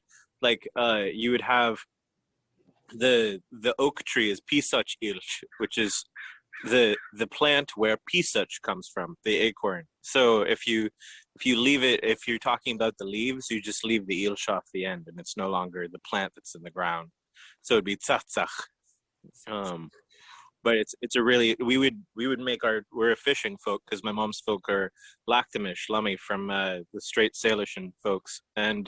would have the oak tree is Pisach ilch, which is the plant where Pisach comes from, the acorn. So if you leave it, if you're talking about the leaves, you just leave the ilch off the end, and it's no longer the plant that's in the ground. So it'd be tzatzach. But it's a really, we would make we're a fishing folk, because my mom's folk are Laktamish, Lummy, from the Straight Salishan folks, and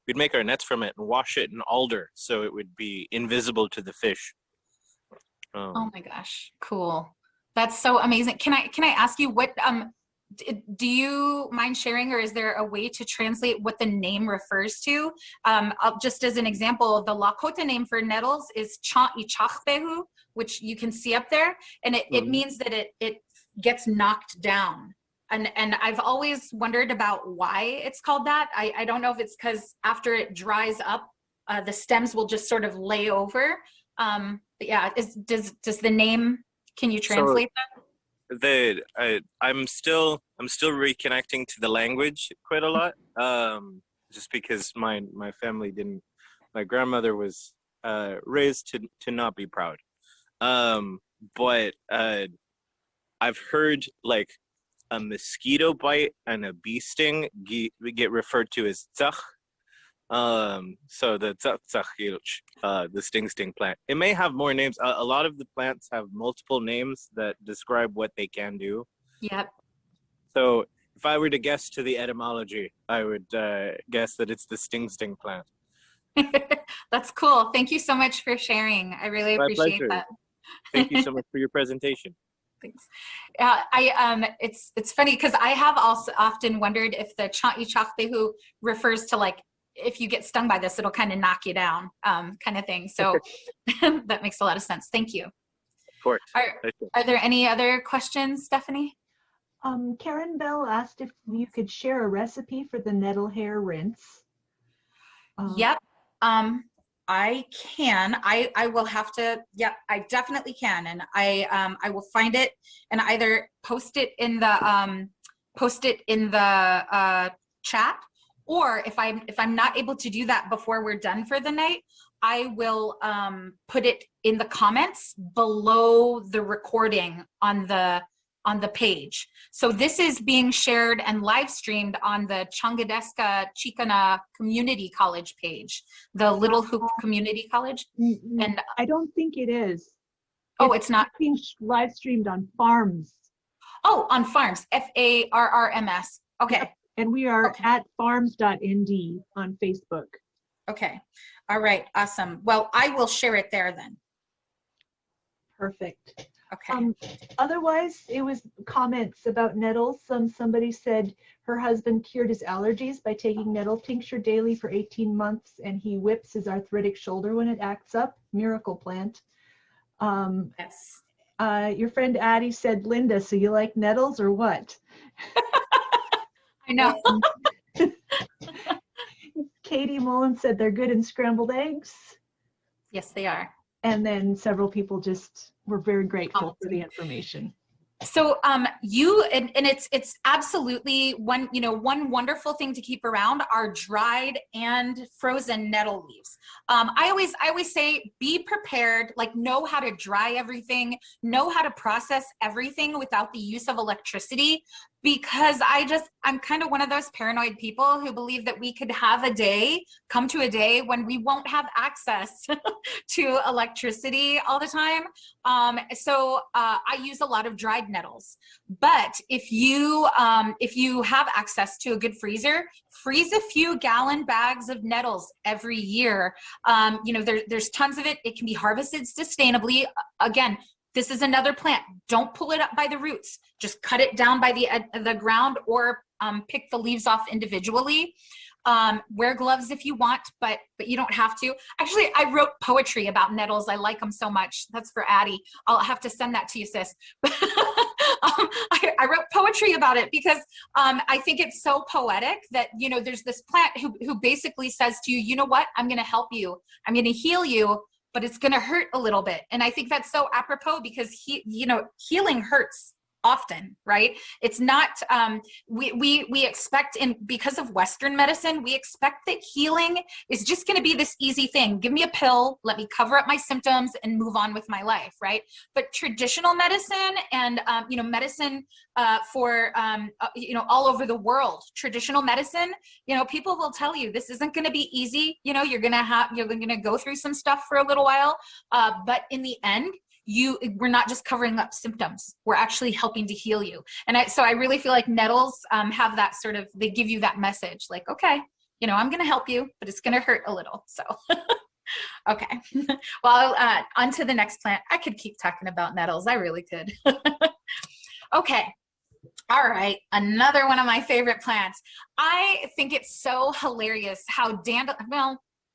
we'd make our nets from it and wash it in alder so it would be invisible to the fish.
Oh my gosh, cool. That's so amazing. Can I ask you what, do you mind sharing, or is there a way to translate what the name refers to? Just as an example, the Lakota name for nettles is Cha'Ichachbehu, which you can see up there, and it means that it gets knocked down. And I've always wondered about why it's called that. I don't know if it's because after it dries up, the stems will just sort of lay over. But yeah, does the name, can you translate that?
I'm still reconnecting to the language quite a lot, just because my family didn't. My grandmother was raised to not be proud, but I've heard like a mosquito bite and a bee sting get referred to as tzach. So the tzach, the sting plant. It may have more names. A lot of the plants have multiple names that describe what they can do.
Yep.
So if I were to guess to the etymology, I would guess that it's the sting plant.
That's cool. Thank you so much for sharing. I really appreciate that.
Thank you so much for your presentation.
Thanks. It's funny because I have also often wondered if the Cha'Ichachbehu refers to, like, if you get stung by this, it'll kind of knock you down, kind of thing. So that makes a lot of sense. Thank you.
Of course.
Are there any other questions, Stephanie?
Karen Bell asked if you could share a recipe for the nettle hair rinse.
Yep. I can. I will have to. Yep, I definitely can, and I will find it and either post it in the chat, or if I'm not able to do that before we're done for the night, I will put it in the comments below the recording on the page. So this is being shared and live streamed on the Changadeska Chicana Community College page, the Little Hoop Community College. And
I don't think it is.
Oh, it's not
being live streamed on Farms.
Oh, on Farms, FARRMS. Okay.
Yep. And we are at farms.nd on Facebook.
Okay. All right. Awesome. Well, I will share it there then.
Perfect.
Okay.
Otherwise, it was comments about nettles. Somebody said her husband cured his allergies by taking nettle tincture daily for 18 months, and he whips his arthritic shoulder when it acts up. Miracle plant.
Yes.
Your friend Addie said, Linda, so you like nettles or what?
I know.
Katie Mullen said they're good in scrambled eggs.
Yes, they are.
And then several people just were very grateful for the information.
So you and it's absolutely one wonderful thing to keep around are dried and frozen nettle leaves. I always say be prepared, like know how to dry everything, know how to process everything without the use of electricity, because I'm kind of one of those paranoid people who believe that we could come to a day when we won't have access to electricity all the time. So I use a lot of dried nettles. But if you have access to a good freezer, freeze a few gallon bags of nettles every year. There's tons of it. It can be harvested sustainably. Again, this is another plant. Don't pull it up by the roots. Just cut it down by the ground, or pick the leaves off individually. Wear gloves if you want, but you don't have to. Actually, I wrote poetry about nettles. I like them so much. That's for Addie. I'll have to send that to you, sis. I wrote poetry about it because I think it's so poetic that, there's this plant who basically says to you, you know what? I'm going to help you. I'm going to heal you, but it's going to hurt a little bit. And I think that's so apropos because healing hurts often, right? It's not, we expect, because of Western medicine, we expect that healing is just going to be this easy thing. Give me a pill, let me cover up my symptoms and move on with my life, right? But traditional medicine and, medicine for, all over the world, traditional medicine, people will tell you this isn't going to be easy. You're going to go through some stuff for a little while. But in the end, we're not just covering up symptoms, we're actually helping to heal you. And so I really feel like nettles have that sort of, they give you that message like, okay, I'm going to help you, but it's going to hurt a little. So, okay. Well, on to the next plant. I could keep talking about nettles. I really could. Okay. All right. Another one of my favorite plants. I think it's so hilarious how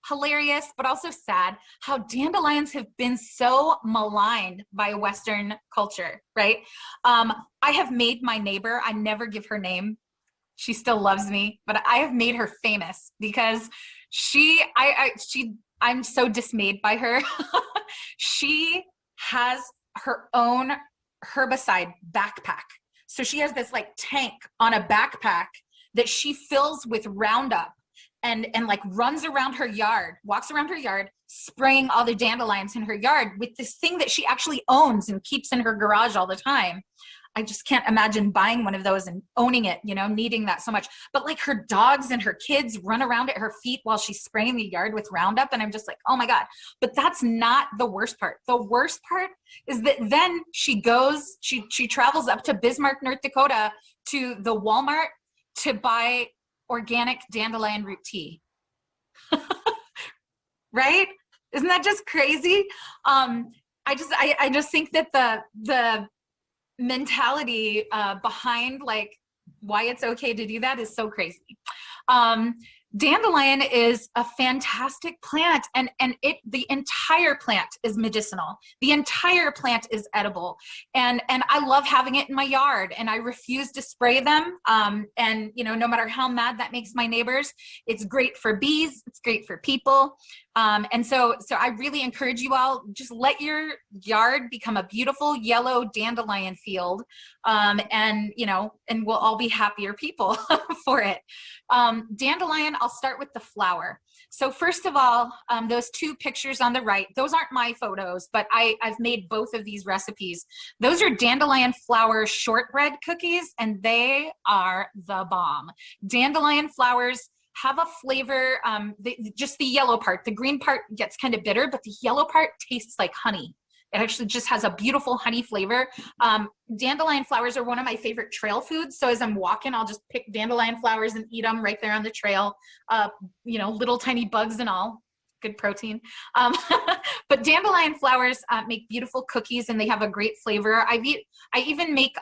hilarious, but also sad, how dandelions have been so maligned by Western culture, right? I have made my neighbor, I never give her name. She still loves me, but I have made her famous because I'm so dismayed by her. She has her own herbicide backpack. So she has this like tank on a backpack that she fills with Roundup and like runs around her yard, walks around her yard, spraying all the dandelions in her yard with this thing that she actually owns and keeps in her garage all the time. I just can't imagine buying one of those and owning it, needing that so much. But like her dogs and her kids run around at her feet while she's spraying the yard with Roundup. And I'm just like, oh my God. But that's not the worst part. The worst part is that then she travels up to Bismarck, North Dakota to the Walmart to buy organic dandelion root tea. Right? Isn't that just crazy? I just think that the mentality behind like why it's okay to do that is so crazy. Dandelion is a fantastic plant, and the entire plant is medicinal. The entire plant is edible, and I love having it in my yard, and I refuse to spray them. And no matter how mad that makes my neighbors, it's great for bees, it's great for people. And so I really encourage you all, just let your yard become a beautiful yellow dandelion field. And we'll all be happier people for it. Dandelion, I'll start with the flower. So first of all, those two pictures on the right, those aren't my photos, but I've made both of these recipes. Those are dandelion flower shortbread cookies, and they are the bomb. Dandelion flowers have a flavor, just the yellow part. The green part gets kind of bitter, but the yellow part tastes like honey. It actually just has a beautiful honey flavor. Dandelion flowers are one of my favorite trail foods. So as I'm walking, I'll just pick dandelion flowers and eat them right there on the trail. Little tiny bugs and all. Good protein. But dandelion flowers make beautiful cookies, and they have a great flavor. I even make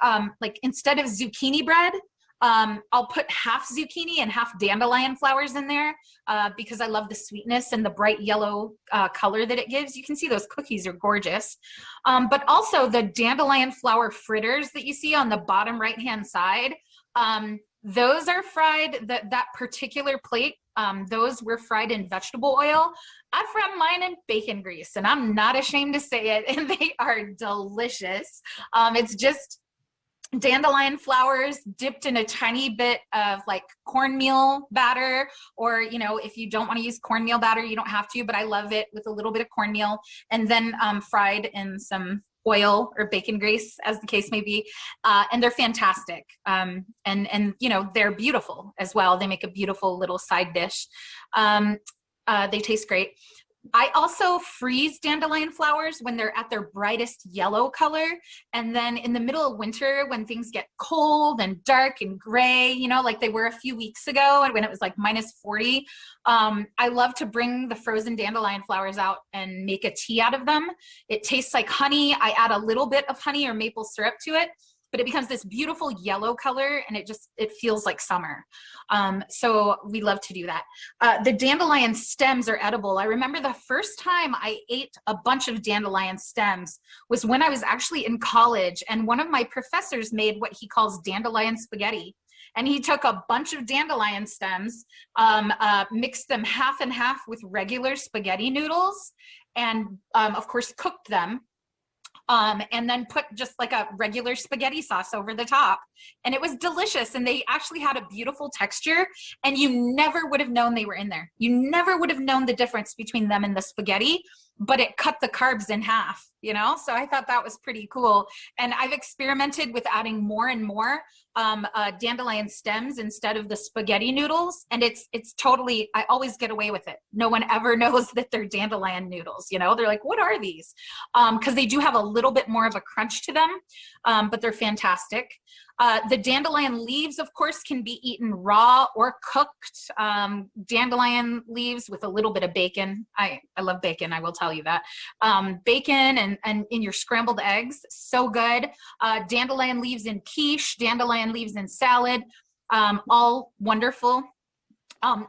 instead of zucchini bread, I'll put half zucchini and half dandelion flowers in there because I love the sweetness and the bright yellow color that it gives. You can see those cookies are gorgeous. But also the dandelion flower fritters that you see on the bottom right-hand side, those are fried, that particular plate, those were fried in vegetable oil. I fried mine in bacon grease, and I'm not ashamed to say it, and they are delicious. It's just dandelion flowers dipped in a tiny bit of like cornmeal batter, or if you don't want to use cornmeal batter, you don't have to, but I love it with a little bit of cornmeal, and then fried in some oil or bacon grease, as the case may be, and they're fantastic. And they're beautiful as well. They make a beautiful little side dish. They taste great. I also freeze dandelion flowers when they're at their brightest yellow color. And then in the middle of winter, when things get cold and dark and gray, like they were a few weeks ago when it was like -40, I love to bring the frozen dandelion flowers out and make a tea out of them. It tastes like honey. I add a little bit of honey or maple syrup to it, but it becomes this beautiful yellow color, and it feels like summer. So we love to do that. The dandelion stems are edible. I remember the first time I ate a bunch of dandelion stems was when I was actually in college, and one of my professors made what he calls dandelion spaghetti. And he took a bunch of dandelion stems, mixed them half and half with regular spaghetti noodles, and of course cooked them. And then put just like a regular spaghetti sauce over the top. And it was delicious. And they actually had a beautiful texture, and you never would have known they were in there. You never would have known the difference between them and the spaghetti, but it cut the carbs in half, So I thought that was pretty cool. And I've experimented with adding more and more dandelion stems instead of the spaghetti noodles. And it's totally, I always get away with it. No one ever knows that they're dandelion noodles, They're like, what are these? Because they do have a little bit more of a crunch to them, but they're fantastic. The dandelion leaves, of course, can be eaten raw or cooked. Dandelion leaves with a little bit of bacon. I love bacon, I will tell you that. Bacon and in your scrambled eggs, so good. Dandelion leaves in quiche, dandelion leaves in salad, all wonderful.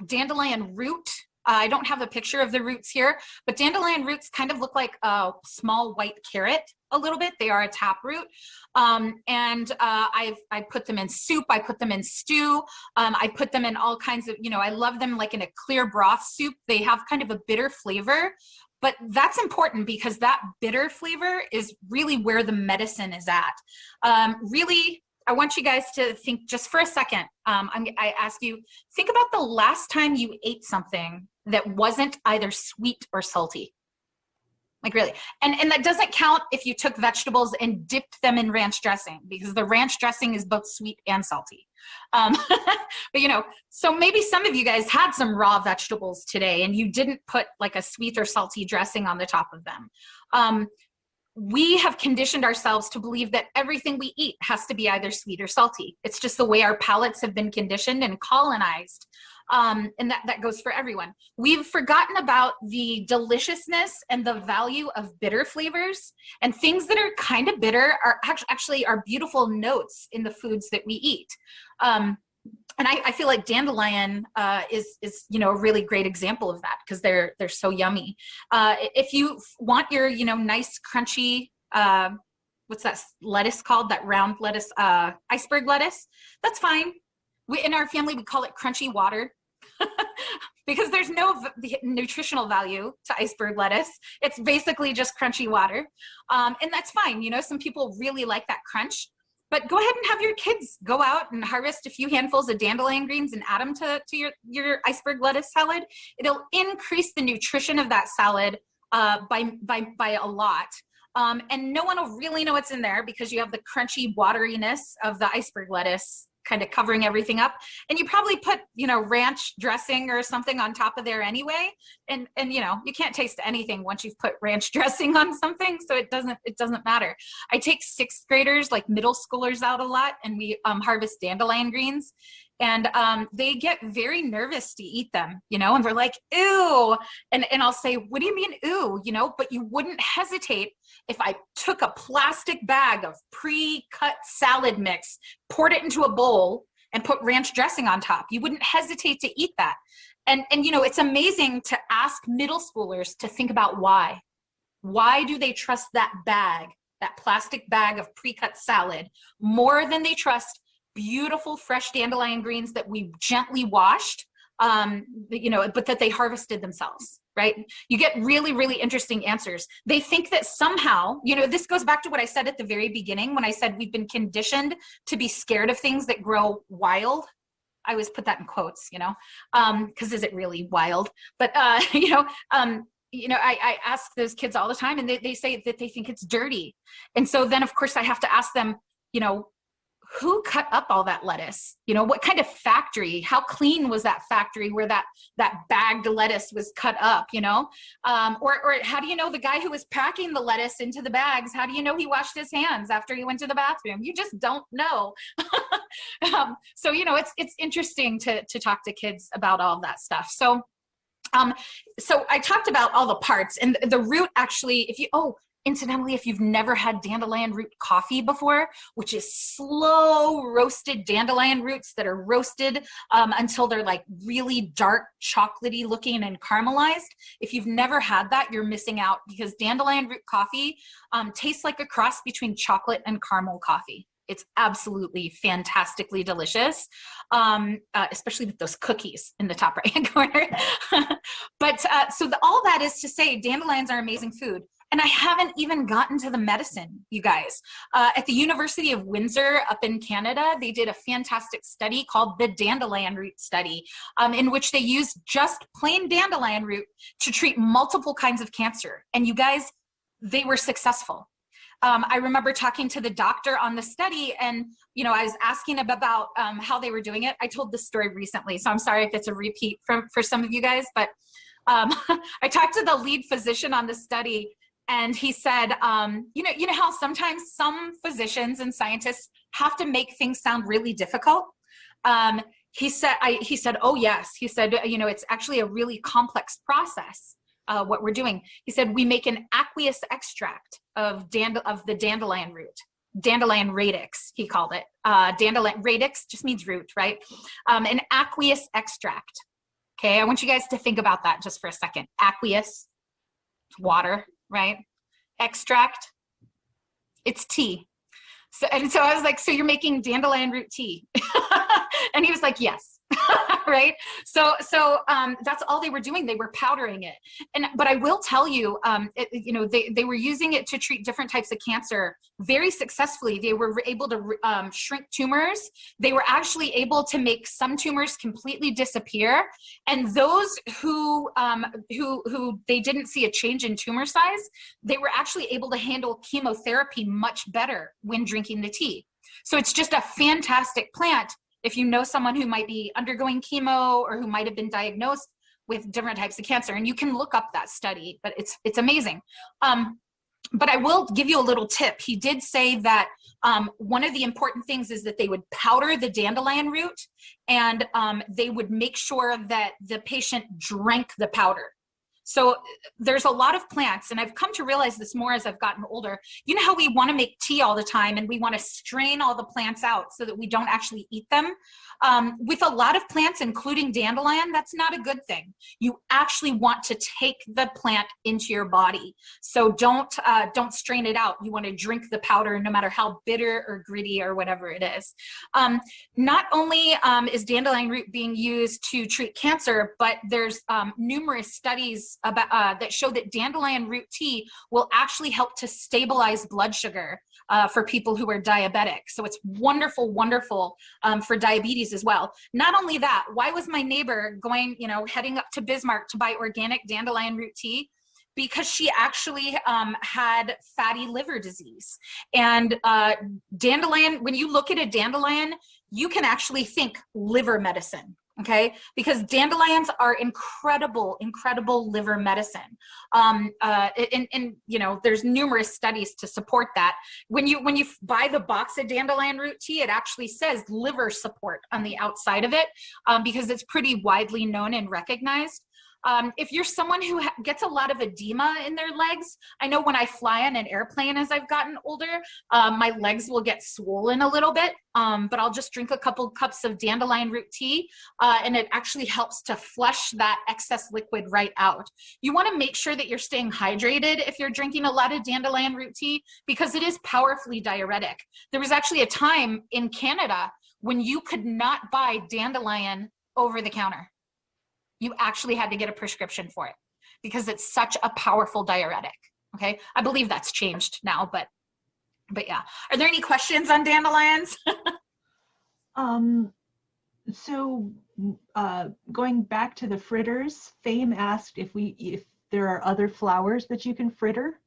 Dandelion root. I don't have a picture of the roots here, but dandelion roots kind of look like a small white carrot a little bit. They are a taproot. I put them in soup. I put them in stew. I put them in all kinds of, I love them like in a clear broth soup. They have kind of a bitter flavor, but that's important because that bitter flavor is really where the medicine is at. Really, I want you guys to think just for a second. I ask you, think about the last time you ate something that wasn't either sweet or salty. Like really. And that doesn't count if you took vegetables and dipped them in ranch dressing, because the ranch dressing is both sweet and salty. But so maybe some of you guys had some raw vegetables today and you didn't put like a sweet or salty dressing on the top of them. We have conditioned ourselves to believe that everything we eat has to be either sweet or salty. It's just the way our palates have been conditioned and colonized. And that goes for everyone. We've forgotten about the deliciousness and the value of bitter flavors, and things that are kind of bitter are actually are beautiful notes in the foods that we eat. And I feel like dandelion is a really great example of that, because they're so yummy. If you want your nice crunchy what's that lettuce called, that round lettuce, iceberg lettuce, that's fine. In our family we call it crunchy water because there's no nutritional value to iceberg lettuce. It's basically just crunchy water, and that's fine. Some people really like that crunch. But go ahead and have your kids go out and harvest a few handfuls of dandelion greens and add them to your iceberg lettuce salad. It'll increase the nutrition of that salad by a lot. And no one will really know what's in there because you have the crunchy wateriness of the iceberg lettuce kind of covering everything up. And you probably put, you know, ranch dressing or something on top of there anyway. And you know, you can't taste anything once you've put ranch dressing on something. So it doesn't matter. I take sixth graders, like middle schoolers, out a lot, and we harvest dandelion greens. And they get very nervous to eat them, you know, and they're like, ew. And I'll say, what do you mean, ew? You know, but you wouldn't hesitate if I took a plastic bag of pre-cut salad mix, poured it into a bowl, and put ranch dressing on top. You wouldn't hesitate to eat that. And you know, it's amazing to ask middle schoolers to think about why. Why do they trust that bag, that plastic bag of pre-cut salad, more than they trust beautiful fresh dandelion greens that we gently washed, you know, but that they harvested themselves, right? You get really, really interesting answers. They think that somehow, you know, this goes back to what I said at the very beginning when I said we've been conditioned to be scared of things that grow wild. I always put that in quotes, you know, because is it really wild? But, you know, I ask those kids all the time, and they say that they think it's dirty. And so then, of course, I have to ask them, you know, who cut up all that lettuce? You know, what kind of factory? How clean was that factory where that bagged lettuce was cut up, you know? Or how do you know the guy who was packing the lettuce into the bags, how do you know he washed his hands after he went to the bathroom? You just don't know. So, you know, it's interesting to talk to kids about all that stuff. So I talked about all the parts, and the root actually, incidentally, if you've never had dandelion root coffee before, which is slow roasted dandelion roots that are roasted until they're like really dark, chocolatey looking and caramelized. If you've never had that, you're missing out, because dandelion root coffee tastes like a cross between chocolate and caramel coffee. It's absolutely fantastically delicious, especially with those cookies in the top right-hand corner. But all that is to say, dandelions are amazing food. And I haven't even gotten to the medicine, you guys. At the University of Windsor up in Canada, they did a fantastic study called the dandelion root study, in which they used just plain dandelion root to treat multiple kinds of cancer. And you guys, they were successful. I remember talking to the doctor on the study, and you know, I was asking him about how they were doing it. I told this story recently, so I'm sorry if it's a repeat for some of you guys, but I talked to the lead physician on the study, and he said, you know how sometimes some physicians and scientists have to make things sound really difficult? He said, oh yes. He said, you know, it's actually a really complex process, what we're doing. He said, we make an aqueous extract of the dandelion root. Dandelion radix, he called it. Dandelion radix just means root, right? An aqueous extract. Okay, I want you guys to think about that just for a second. Aqueous, water, right? Extract, it's tea. So I was like, so you're making dandelion root tea? And he was like, yes. Right? So that's all they were doing. They were powdering it. But I will tell you, you know, they were using it to treat different types of cancer very successfully. They were able to shrink tumors. They were actually able to make some tumors completely disappear. And those who they didn't see a change in tumor size, they were actually able to handle chemotherapy much better when drinking the tea. So it's just a fantastic plant if you know someone who might be undergoing chemo or who might have been diagnosed with different types of cancer. And you can look up that study, but it's amazing. But I will give you a little tip. He did say that one of the important things is that they would powder the dandelion root, and they would make sure that the patient drank the powder. So there's a lot of plants, and I've come to realize this more as I've gotten older. You know how we want to make tea all the time, and we want to strain all the plants out so that we don't actually eat them? With a lot of plants, including dandelion, that's not a good thing. You actually want to take the plant into your body. So don't strain it out. You want to drink the powder, no matter how bitter or gritty or whatever it is. Not only is dandelion root being used to treat cancer, but there's numerous studies about, that show that dandelion root tea will actually help to stabilize blood sugar for people who are diabetic. So it's wonderful, wonderful for diabetes as well. Not only that, why was my neighbor going, you know, heading up to Bismarck to buy organic dandelion root tea? Because she actually had fatty liver disease. And dandelion, when you look at a dandelion, you can actually think liver medicine. Okay, because dandelions are incredible, incredible liver medicine. And you know, there's numerous studies to support that. When you buy the box of dandelion root tea, it actually says liver support on the outside of it, because it's pretty widely known and recognized. If you're someone who gets a lot of edema in their legs, I know when I fly on an airplane as I've gotten older, my legs will get swollen a little bit, but I'll just drink a couple cups of dandelion root tea, and it actually helps to flush that excess liquid right out. You want to make sure that you're staying hydrated if you're drinking a lot of dandelion root tea, because it is powerfully diuretic. There was actually a time in Canada when you could not buy dandelion over the counter. You actually had to get a prescription for it because it's such a powerful diuretic. Okay, I believe that's changed now, but yeah. Are there any questions on dandelions?
So going back to the fritters, Fame asked if there are other flowers that you can fritter.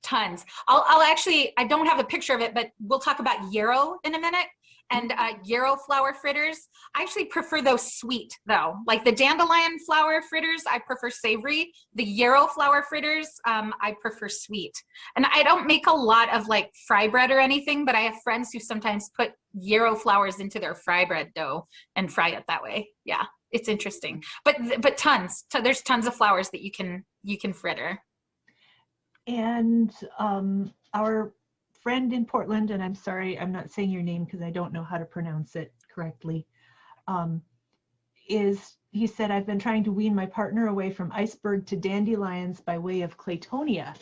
Tons. I'll actually, I don't have a picture of it, but we'll talk about yarrow in a minute. And yarrow flower fritters, I actually prefer those sweet though. Like the dandelion flower fritters, I prefer savory. The yarrow flower fritters, I prefer sweet. And I don't make a lot of like fry bread or anything, but I have friends who sometimes put yarrow flowers into their fry bread dough and fry it that way. Yeah, it's interesting. But tons. There's tons of flowers that you can fritter. And
our friend in Portland, and I'm sorry, I'm not saying your name because I don't know how to pronounce it correctly, he said, I've been trying to wean my partner away from iceberg to dandelions by way of claytonia.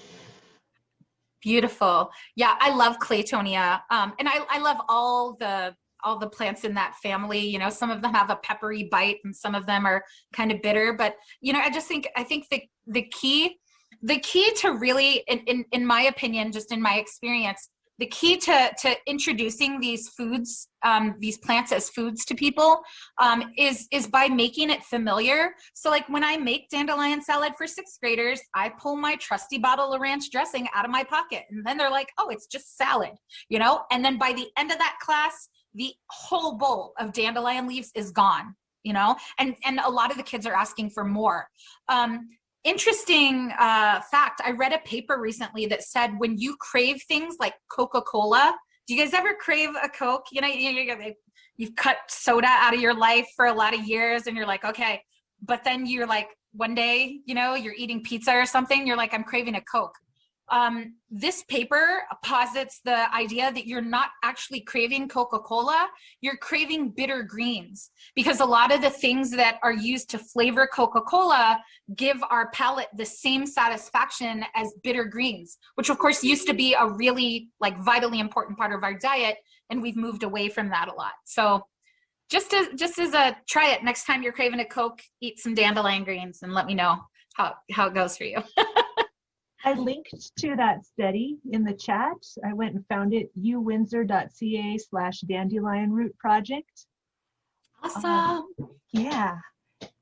Beautiful. Yeah, I love claytonia. And I love all the plants in that family. You know, some of them have a peppery bite and some of them are kind of bitter, but you know, I think the key to really, in my opinion, just in my experience, the key to introducing these foods, these plants as foods to people, is by making it familiar. So like when I make dandelion salad for 6th graders, I pull my trusty bottle of ranch dressing out of my pocket. And then they're like, oh, it's just salad, you know? And then by the end of that class, the whole bowl of dandelion leaves is gone, you know? And a lot of the kids are asking for more. Interesting fact, I read a paper recently that said when you crave things like Coca-Cola, do you guys ever crave a Coke? You know, you've cut soda out of your life for a lot of years and you're like, okay, but then you're like, one day, you know, you're eating pizza or something, you're like, I'm craving a Coke. This paper posits the idea that you're not actually craving Coca-Cola, you're craving bitter greens, because a lot of the things that are used to flavor Coca-Cola give our palate the same satisfaction as bitter greens, which of course used to be a really like vitally important part of our diet, and we've moved away from that a lot. So just as a try it next time you're craving a Coke, eat some dandelion greens and let me know how it goes for you.
I linked to that study in the chat. I went and found it, uwindsor.ca/dandelion root project.
Awesome.
Yeah.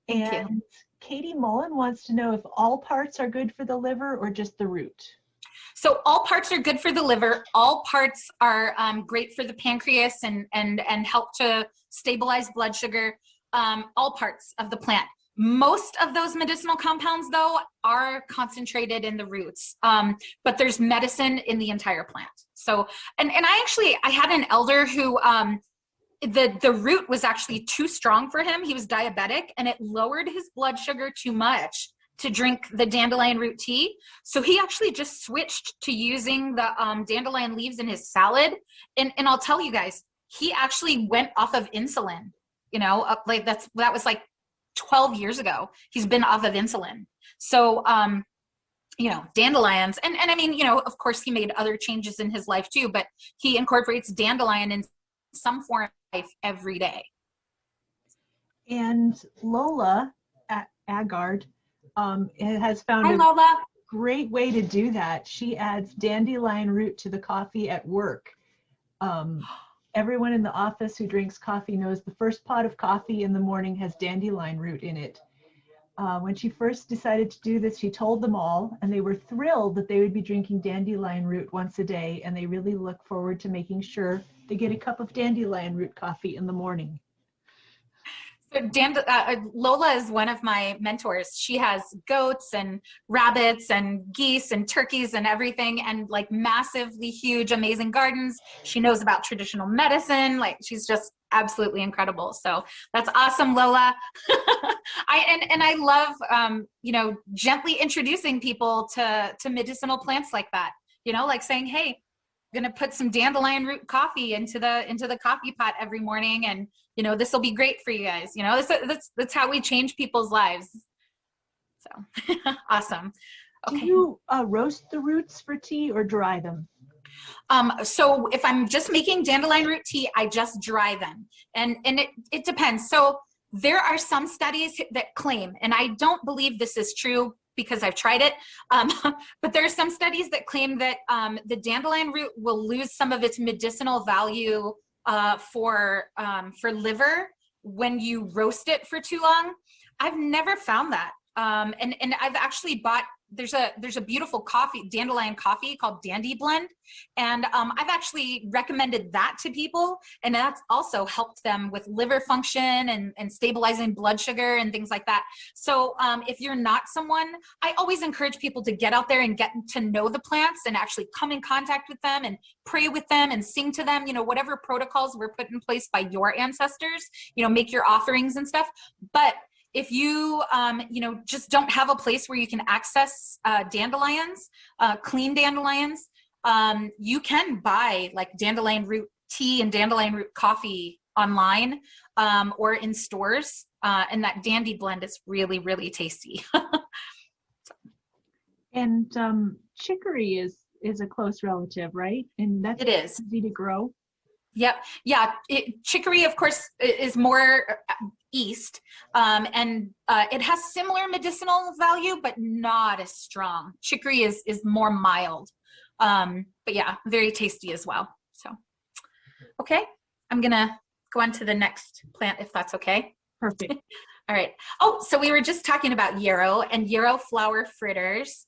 Thank you.
And Katie Mullen wants to know if all parts are good for the liver or just the root.
So all parts are good for the liver. All parts are great for the pancreas and help to stabilize blood sugar. All parts of the plant. Most of those medicinal compounds, though, are concentrated in the roots, but there's medicine in the entire plant. So, and I had an elder who, the root was actually too strong for him. He was diabetic, and it lowered his blood sugar too much to drink the dandelion root tea. So he actually just switched to using the dandelion leaves in his salad. And I'll tell you guys, he actually went off of insulin. You know, like that was like 12 years ago. He's been off of insulin. So, you know, dandelions, and I mean, you know, of course he made other changes in his life too, but he incorporates dandelion in some form of life every day. And
Lola Agard has found
Hi,
a
Lola.
great way to do that. She adds dandelion root to the coffee at work. Everyone in the office who drinks coffee knows the first pot of coffee in the morning has dandelion root in it. When she first decided to do this, she told them all, and they were thrilled that they would be drinking dandelion root once a day, and they really look forward to making sure they get a cup of dandelion root coffee in the morning.
So Lola is one of my mentors. She has goats and rabbits and geese and turkeys and everything, and like massively huge, amazing gardens. She knows about traditional medicine. Like, she's just absolutely incredible. So that's awesome, Lola. I love gently introducing people to medicinal plants like that. Like saying, hey, I'm gonna put some dandelion root coffee into the coffee pot every morning, and this will be great for you guys. That's how we change people's lives. So awesome. Okay.
Do you roast the roots for tea or dry them?
So if I'm just making dandelion root tea, I just dry them, and it depends. So there are some studies that claim, and I don't believe this is true because I've tried it, but there are some studies that claim that the dandelion root will lose some of its medicinal value for liver when you roast it for too long. I've never found that, and I've actually bought. There's a beautiful dandelion coffee called Dandy Blend, and I've actually recommended that to people, and that's also helped them with liver function and stabilizing blood sugar and things like that. So if you're not someone, I always encourage people to get out there and get to know the plants and actually come in contact with them and pray with them and sing to them, whatever protocols were put in place by your ancestors, make your offerings and stuff. But if you, just don't have a place where you can access dandelions, clean dandelions, you can buy like dandelion root tea and dandelion root coffee online or in stores. And that Dandy Blend is really, really tasty.
And chicory is a close relative, right? And that's
It is
easy to grow.
Yep. Yeah. Chicory, of course, is more east, and it has similar medicinal value, but not as strong. Chicory is more mild, but yeah, very tasty as well. So, okay, I'm gonna go on to the next plant if that's okay.
Perfect.
All right. Oh, so we were just talking about yarrow and yarrow flower fritters.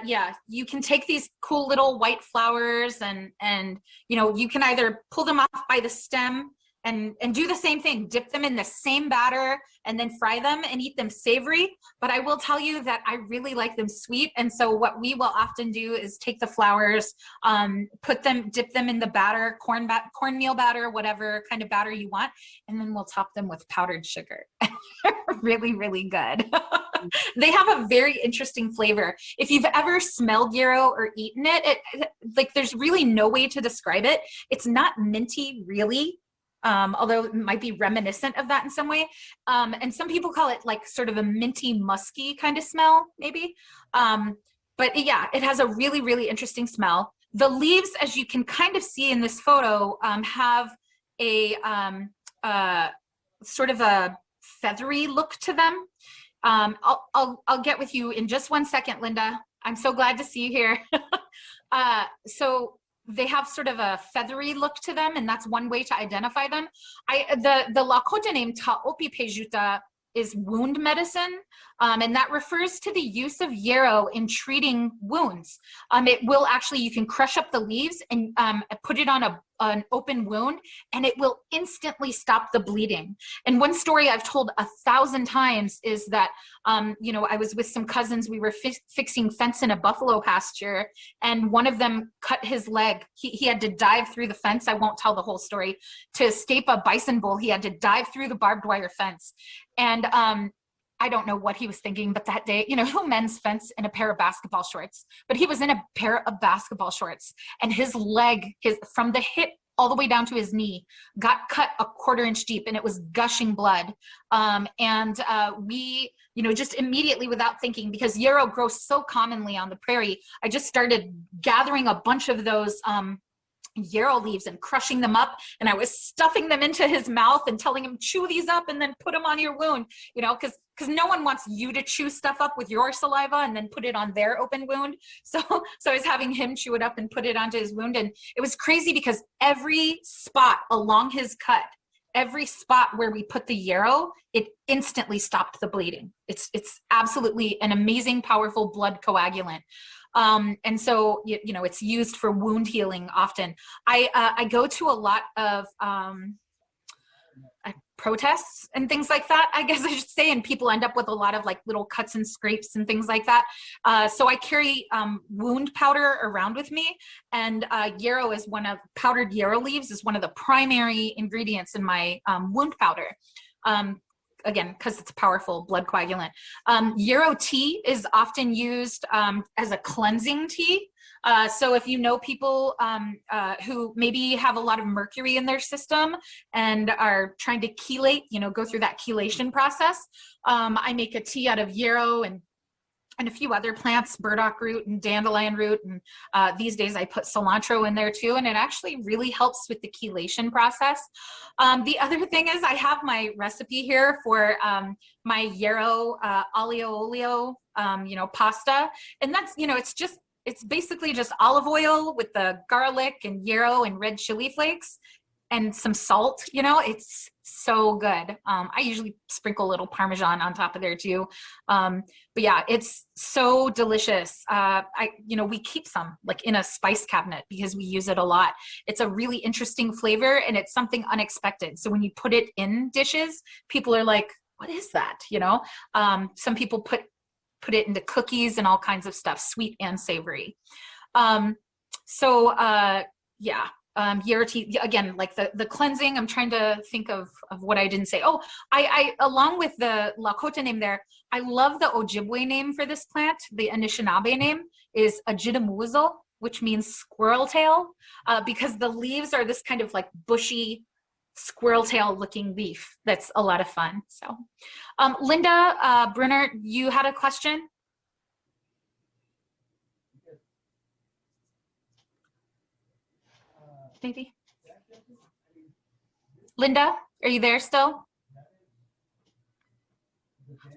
Yeah, you can take these cool little white flowers and you can either pull them off by the stem and do the same thing, dip them in the same batter and then fry them and eat them savory. But I will tell you that I really like them sweet. And so what we will often do is take the flowers, dip them in the batter, cornmeal batter, whatever kind of batter you want. And then we'll top them with powdered sugar. Really, really good. They have a very interesting flavor. If you've ever smelled yarrow or eaten it, like there's really no way to describe it. It's not minty, really. Although it might be reminiscent of that in some way. And some people call it like sort of a minty, musky kind of smell, maybe. But yeah, it has a really, really interesting smell. The leaves, as you can kind of see in this photo, have a sort of a feathery look to them. I'll get with you in just 1 second, Linda. I'm so glad to see you here. So they have sort of a feathery look to them, and that's one way to identify them. The Lakota name Ta'opi Pejuta is wound medicine, and that refers to the use of yarrow in treating wounds. It will actually, you can crush up the leaves and put it on an open wound, and it will instantly stop the bleeding. And one story I've told 1,000 times is that, I was with some cousins, we were fixing fence in a buffalo pasture, and one of them cut his leg. He had to dive through the fence. I won't tell the whole story. To escape a bison bull, he had to dive through the barbed wire fence. And I don't know what he was thinking, but that day, who mends fence in a pair of basketball shorts? But he was in a pair of basketball shorts, and his leg, from the hip all the way down to his knee, got cut 1/4 inch deep, and it was gushing blood. We, just immediately without thinking, because yarrow grows so commonly on the prairie, I just started gathering a bunch of those yarrow leaves and crushing them up, and I was stuffing them into his mouth and telling him, chew these up and then put them on your wound, because no one wants you to chew stuff up with your saliva and then put it on their open wound. So I was having him chew it up and put it onto his wound, and it was crazy because every spot along his cut, every spot where we put the yarrow, it instantly stopped the bleeding. It's absolutely an amazing, powerful blood coagulant. And so, you know, it's used for wound healing often. I go to a lot of protests and things like that, I guess I should say, and people end up with a lot of like little cuts and scrapes and things like that. So I carry wound powder around with me, and yarrow is powdered yarrow leaves is one of the primary ingredients in my wound powder. Again, because it's a powerful blood coagulant. Yarrow tea is often used as a cleansing tea. So if you know people who maybe have a lot of mercury in their system and are trying to chelate, you know, go through that chelation process, I make a tea out of yarrow and a few other plants, burdock root and dandelion root. And these days I put cilantro in there too. And it actually really helps with the chelation process. The other thing is I have my recipe here for my yarrow aglio olio, you know, pasta. And that's, you know, it's basically just olive oil with the garlic and yarrow and red chili flakes and some salt. You know, it's so good. I usually sprinkle a little Parmesan on top of there too. But yeah, it's so delicious. You know, we keep some like in a spice cabinet because we use it a lot. It's a really interesting flavor and it's something unexpected. So when you put it in dishes, people are like, what is that? You know, some people put it into cookies and all kinds of stuff, sweet and savory. Yeah. Yarrow tea, again, like the cleansing, I'm trying to think of what I didn't say. Oh, I along with the Lakota name there, I love the Ojibwe name for this plant. The Anishinaabe name is Ajidamuzo, which means squirrel tail, because the leaves are this kind of like bushy squirrel tail looking leaf. That's a lot of fun. So Linda Brunner, you had a question? Maybe. Linda, are you there still?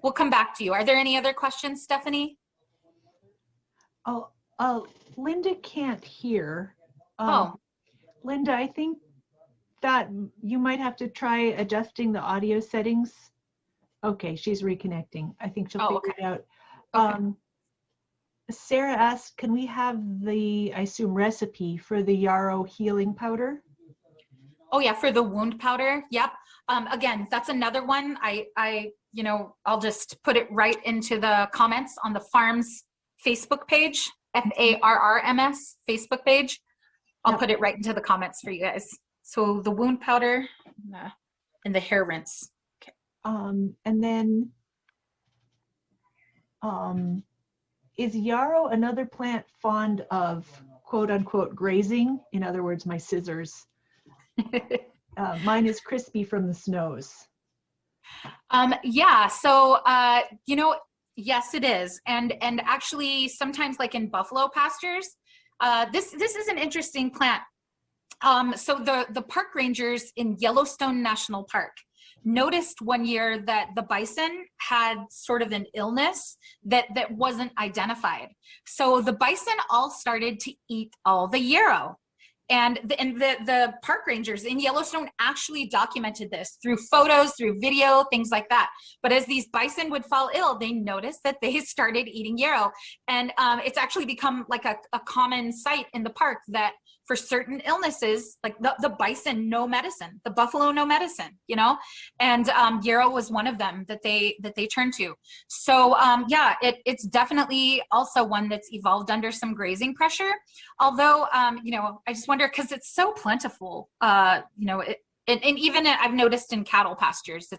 We'll come back to you. Are there any other questions, Stephanie?
Oh, Linda can't hear.
Oh.
Linda, I think that you might have to try adjusting the audio settings. Okay, she's reconnecting. I think she'll figure it out.
Okay.
Sarah asked, can we have the, I assume, recipe for the yarrow healing powder?
Oh yeah, for the wound powder. Yep. Again, that's another one. You know, I'll just put it right into the comments on the Farms Facebook page, FARRMS Facebook page. I'll put it right into the comments for you guys. So the wound powder and the hair rinse. Okay.
And then, is yarrow another plant fond of quote unquote grazing? In other words, my scissors. Mine is crispy from the snows.
Yeah, so you know, yes it is. And actually sometimes like in buffalo pastures, this is an interesting plant. So the park rangers in Yellowstone National Park noticed one year that the bison had sort of an illness that wasn't identified. So the bison all started to eat all the yarrow. And the park rangers in Yellowstone actually documented this through photos, through video, things like that. But as these bison would fall ill, they noticed that they started eating yarrow. And it's actually become like a common sight in the park that for certain illnesses, like the bison, no medicine, the buffalo, no medicine, you know, and yarrow was one of them that they turned to. So yeah, it's definitely also one that's evolved under some grazing pressure. Although, you know, I just wonder, because it's so plentiful, you know, and even I've noticed in cattle pastures,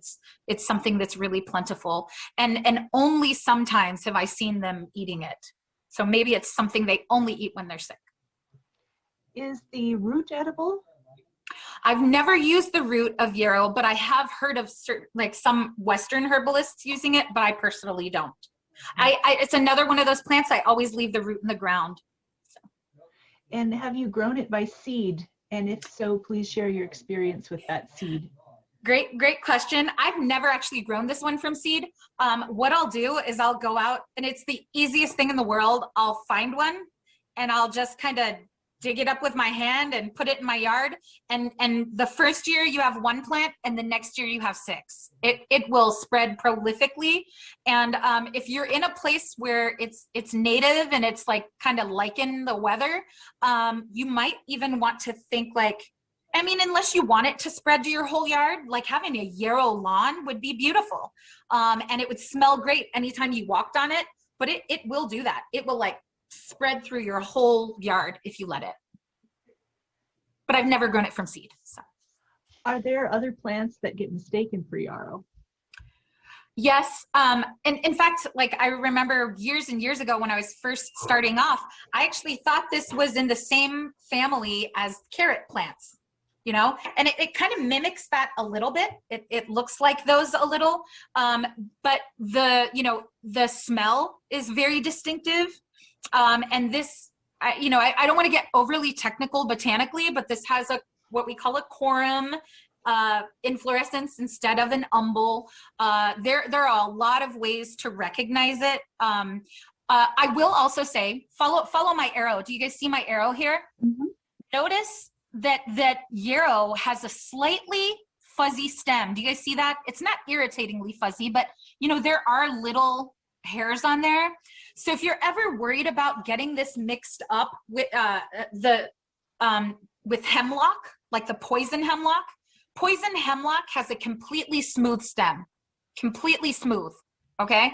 it's something that's really plentiful, and only sometimes have I seen them eating it. So maybe it's something they only eat when they're sick.
Is the root edible?
I've never used the root of yarrow, but I have heard of certain, like some Western herbalists using it, but I personally don't. It's another one of those plants I always leave the root in the ground. So.
And have you grown it by seed? And if so, please share your experience with that seed.
Great question. I've never actually grown this one from seed. What I'll do is I'll go out, and it's the easiest thing in the world. I'll find one and I'll just kind of dig it up with my hand and put it in my yard. And the first year you have one plant and the next year you have 6. It will spread prolifically. And if you're in a place where it's native and it's like kind of liking the weather, you might even want to think like, I mean, unless you want it to spread to your whole yard, like having a yarrow lawn would be beautiful. And it would smell great anytime you walked on it, but it will do that. It will like spread through your whole yard if you let it. But I've never grown it from seed. So.
Are there other plants that get mistaken for yarrow?
Yes. And in fact, like I remember years and years ago when I was first starting off, I actually thought this was in the same family as carrot plants, you know, and it kind of mimics that a little bit. It looks like those a little, but the smell is very distinctive. And this, I don't want to get overly technical botanically, but this has what we call a corum inflorescence instead of an umbel. There are a lot of ways to recognize it. I will also say, follow my arrow. Do you guys see my arrow here?
Mm-hmm.
Notice that yarrow has a slightly fuzzy stem. Do you guys see that? It's not irritatingly fuzzy, but there are little hairs on there. So if you're ever worried about getting this mixed up with with hemlock, like the poison hemlock has a completely smooth stem, completely smooth. Okay.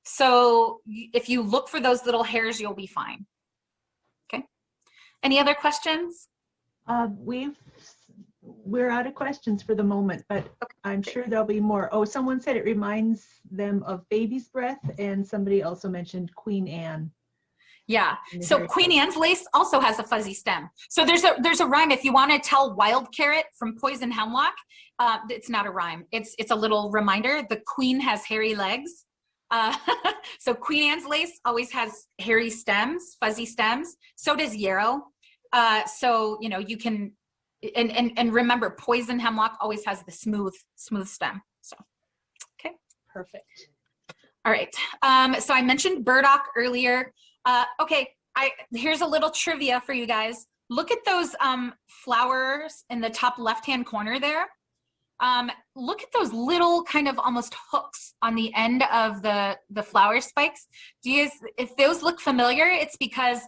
So if you look for those little hairs, you'll be fine. Okay. Any other questions?
We're out of questions for the moment, but I'm sure there'll be more. Oh, someone said it reminds them of baby's breath, and somebody also mentioned Queen Anne.
Yeah, so Queen Anne's lace also has a fuzzy stem. So there's a rhyme. If you want to tell wild carrot from poison hemlock, it's not a rhyme. It's a little reminder. The queen has hairy legs. So Queen Anne's lace always has hairy stems, fuzzy stems. So does yarrow. So you can. And remember, poison hemlock always has the smooth stem. So, okay.
Perfect.
All right. So I mentioned burdock earlier. Okay. Here's a little trivia for you guys. Look at those flowers in the top left-hand corner there. Look at those little kind of almost hooks on the end of the flower spikes. If those look familiar, it's because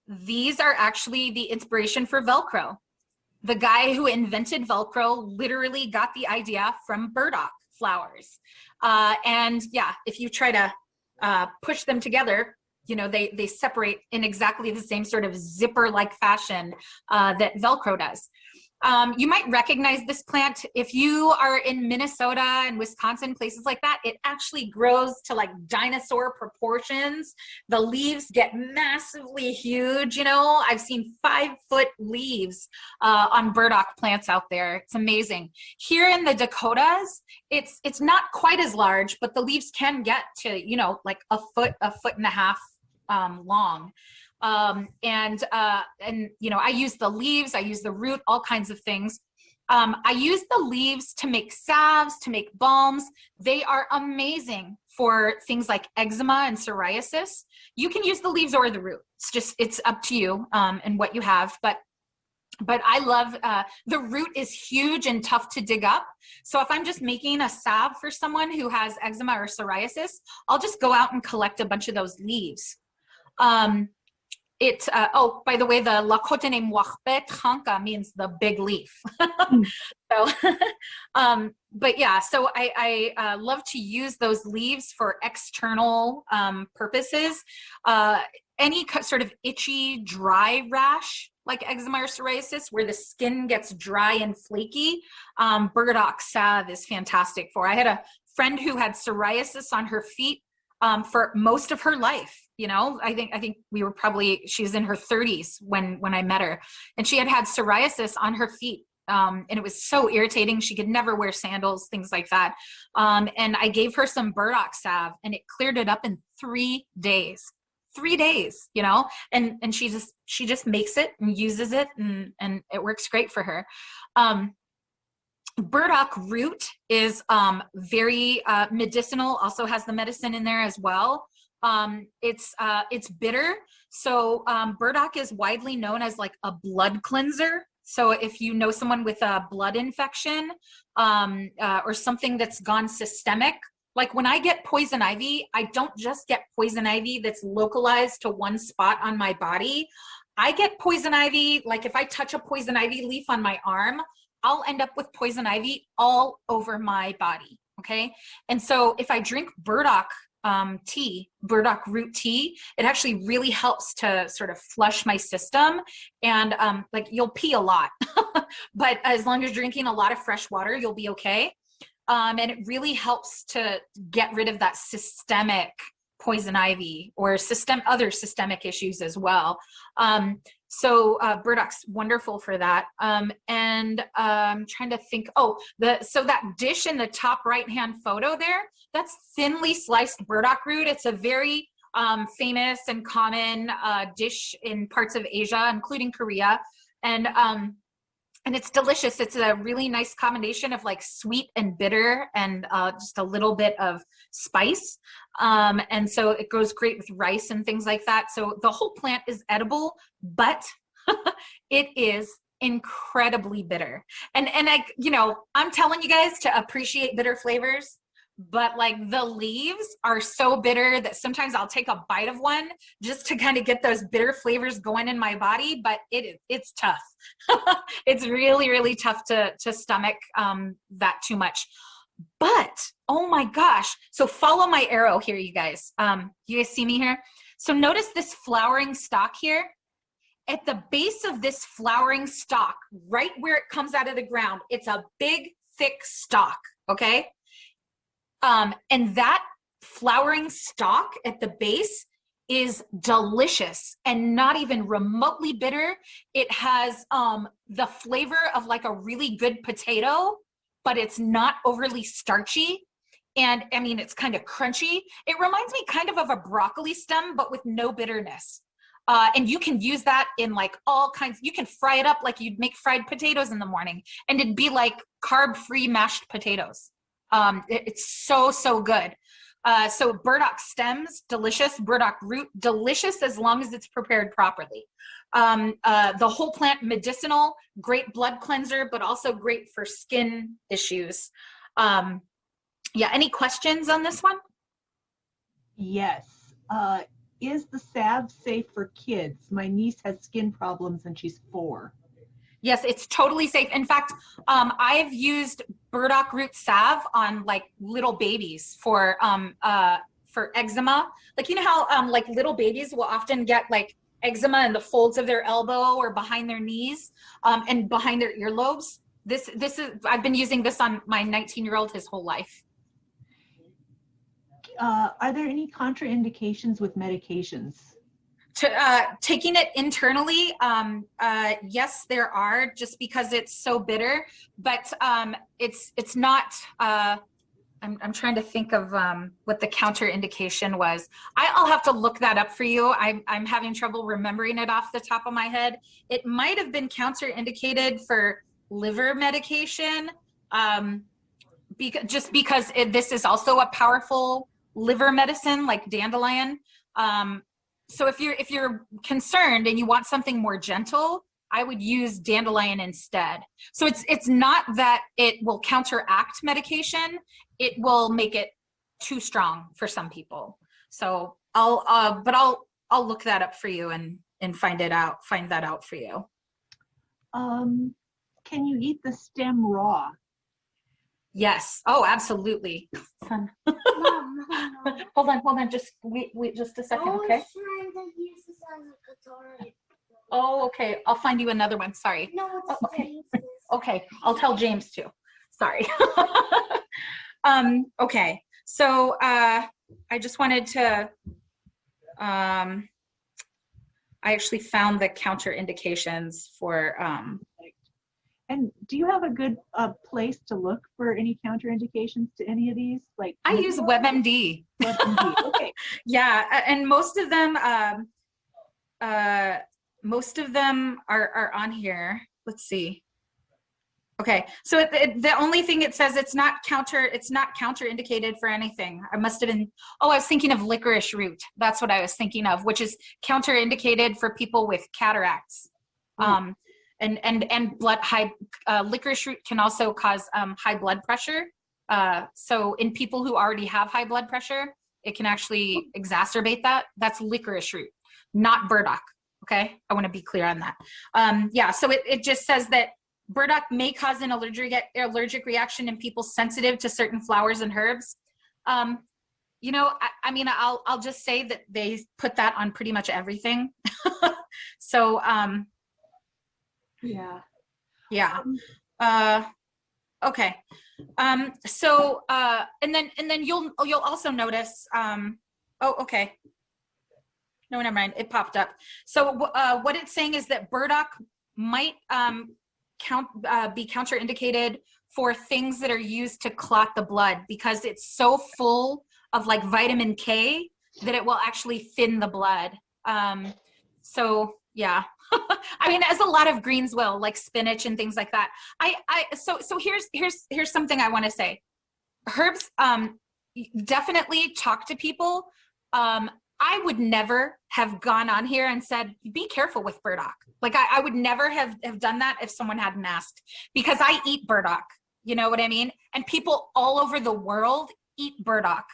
these are actually the inspiration for Velcro. The guy who invented Velcro literally got the idea from burdock flowers. And yeah, if you try to push them together, they separate in exactly the same sort of zipper-like fashion that Velcro does. You might recognize this plant if you are in Minnesota and Wisconsin, places like that. It actually grows to like dinosaur proportions. The leaves get massively huge. I've seen 5-foot leaves on burdock plants out there. It's amazing. Here in the Dakotas, it's not quite as large, but the leaves can get to like a foot and a half long. I use the leaves, I use the root, all kinds of things. I use the leaves to make salves, to make balms. They are amazing for things like eczema and psoriasis. You can use the leaves or the root. It's up to you and what you have. But I love, the root is huge and tough to dig up. So if I'm just making a salve for someone who has eczema or psoriasis, I'll just go out and collect a bunch of those leaves. By the way, the Lakota name Wachbet Chanka means the big leaf. So, but yeah, so I love to use those leaves for external purposes. Any sort of itchy, dry rash, like eczema or psoriasis, where the skin gets dry and flaky, burdock salve is fantastic for. I had a friend who had psoriasis on her feet for most of her life. I think she's in her 30s when I met her, and she had psoriasis on her feet. And it was so irritating. She could never wear sandals, things like that. And I gave her some burdock salve and it cleared it up in 3 days. 3 days, and she just makes it and uses it and it works great for her. Burdock root is very medicinal, also has the medicine in there as well. It's bitter. So burdock is widely known as like a blood cleanser. So if you know someone with a blood infection or something that's gone systemic, like when I get poison ivy, I don't just get poison ivy that's localized to one spot on my body. I get poison ivy, like if I touch a poison ivy leaf on my arm, I'll end up with poison ivy all over my body, okay? And so if I drink burdock tea, burdock root tea, it actually really helps to sort of flush my system. And like you'll pee a lot, but as long as you're drinking a lot of fresh water, you'll be okay. And it really helps to get rid of that systemic poison ivy or other systemic issues as well. So burdock's wonderful for that. And I'm trying to think, so that dish in the top right-hand photo there, that's thinly sliced burdock root. It's a very famous and common dish in parts of Asia, including Korea. And it's delicious. It's a really nice combination of like sweet and bitter and just a little bit of spice. And so it goes great with rice and things like that. So the whole plant is edible, but it is incredibly bitter. And I'm telling you guys to appreciate bitter flavors, but like the leaves are so bitter that sometimes I'll take a bite of one just to kind of get those bitter flavors going in my body, but it's tough. It's really, really tough to stomach that too much. But, oh my gosh. So follow my arrow here, you guys. You guys see me here? So notice this flowering stalk here. At the base of this flowering stalk, right where it comes out of the ground, it's a big, thick stalk, okay? And that flowering stalk at the base is delicious and not even remotely bitter. It has the flavor of like a really good potato, but it's not overly starchy. And I mean, it's kind of crunchy. It reminds me kind of a broccoli stem, but with no bitterness. And you can use that in like all kinds. You can fry it up like you'd make fried potatoes in the morning, and it'd be like carb-free mashed potatoes. It's so good. So burdock stems, delicious. Burdock root, delicious as long as it's prepared properly. The whole plant, medicinal, great blood cleanser, but also great for skin issues. Yeah, any questions on this one?
Yes. Is the salve safe for kids? My niece has skin problems and she's 4.
Yes, it's totally safe. In fact, I've used burdock root salve on like little babies for eczema. Like, you know how like little babies will often get like eczema in the folds of their elbow or behind their knees and behind their earlobes. This is, I've been using this on my 19-year-old his whole life.
Are there any contraindications with medications?
Taking it internally, yes, there are, just because it's so bitter, but it's not, I'm trying to think of what the counterindication was. I'll have to look that up for you. I'm having trouble remembering it off the top of my head. It might have been counterindicated for liver medication, just because this is also a powerful liver medicine like dandelion. So if you're concerned and you want something more gentle, I would use dandelion instead. So it's not that it will counteract medication, it will make it too strong for some people. So I'll look that up for you and find that out for you.
Can you eat the stem raw?
Yes. Oh, absolutely. Son. Hold on. Just wait just a second, okay? Oh, okay. I'll find you another one. Sorry.
No, it's
okay. Okay. I'll tell James too. Sorry. Okay. So I just wanted to I actually found the counterindications for
And do you have a good place to look for any counterindications to any of these? Like
I use WebMD.
WebMD. Okay.
Yeah, and most of them are on here. Let's see. Okay, so the only thing it says it's not counterindicated for anything. I must have been, oh, I was thinking of licorice root. That's what I was thinking of, which is counterindicated for people with cataracts. And licorice root can also cause high blood pressure. So in people who already have high blood pressure, it can actually exacerbate that. That's licorice root, not burdock. Okay, I want to be clear on that. Yeah, so it just says that burdock may cause an allergic reaction in people sensitive to certain flowers and herbs. You know, I mean, I'll just say that they put that on pretty much everything. So,
Yeah.
Yeah. Okay. So, and then you'll also notice, oh, okay. No, never mind. It popped up. So, what it's saying is that burdock might, be counterindicated for things that are used to clot the blood because it's so full of like vitamin K that it will actually thin the blood. So yeah, I mean, as a lot of greens will, like spinach and things like that. So here's something I want to say. Herbs, definitely talk to people. I would never have gone on here and said, be careful with burdock. Like I would never have done that if someone hadn't asked, because I eat burdock, you know what I mean? And people all over the world eat burdock.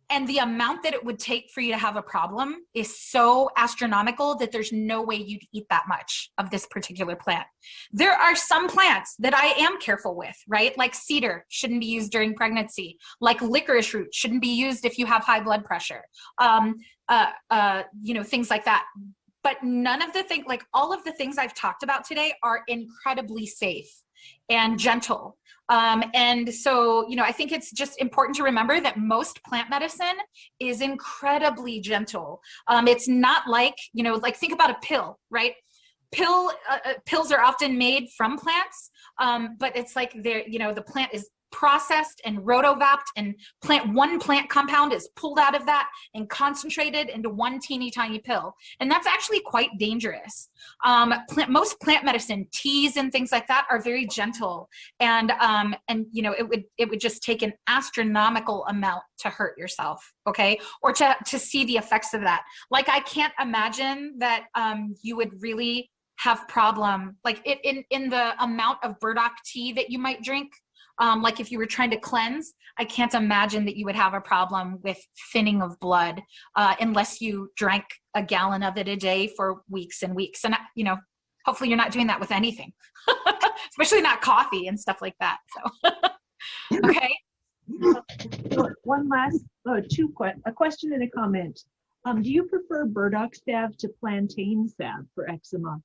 And the amount that it would take for you to have a problem is so astronomical that there's no way you'd eat that much of this particular plant. There are some plants that I am careful with, right? Like cedar shouldn't be used during pregnancy. Like licorice root shouldn't be used if you have high blood pressure. You know, things like that. But none of the things, like all of the things I've talked about today are incredibly safe and gentle. And so, you know, I think it's just important to remember that most plant medicine is incredibly gentle. It's not like, you know, like think about a pill, right? Pills are often made from plants, but it's like they're, you know, the plant is processed and rotovapped, and one plant compound is pulled out of that and concentrated into one teeny tiny pill, and that's actually quite dangerous. Most plant medicine, teas and things like that, are very gentle, and you know, it would just take an astronomical amount to hurt yourself, okay, or to see the effects of that. Like I can't imagine that you would really have problem like in the amount of burdock tea that you might drink. Like if you were trying to cleanse, I can't imagine that you would have a problem with thinning of blood unless you drank a gallon of it a day for weeks and weeks. And, you know, hopefully you're not doing that with anything, especially not coffee and stuff like that. So, okay.
One last, a question and a comment. Do you prefer burdock salve to plantain salve for eczema?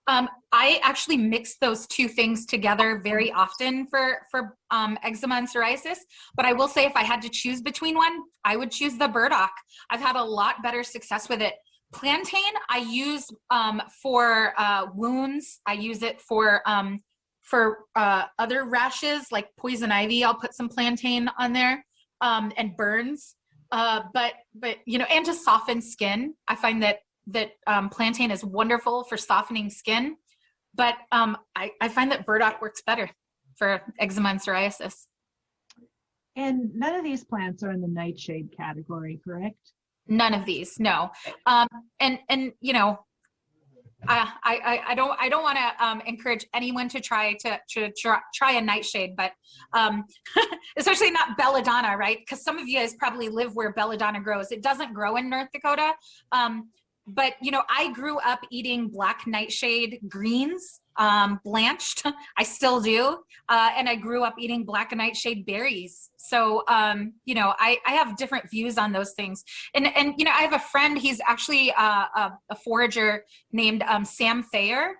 I actually mix those two things together very often for eczema and psoriasis. But I will say if I had to choose between one, I would choose the burdock. I've had a lot better success with it. Plantain, I use for wounds. I use it for other rashes like poison ivy. I'll put some plantain on there and burns. But you know, and to soften skin. I find that plantain is wonderful for softening skin, but I find that burdock works better for eczema and psoriasis.
And none of these plants are in the nightshade category, correct?
None of these, no. And you know, I don't want to encourage anyone to try a nightshade, but especially not belladonna, right? Because some of you guys probably live where belladonna grows. It doesn't grow in North Dakota. But, you know, I grew up eating black nightshade greens, blanched. I still do. And I grew up eating black nightshade berries. So, you know, I have different views on those things. And you know, I have a friend, he's actually a forager named Sam Thayer,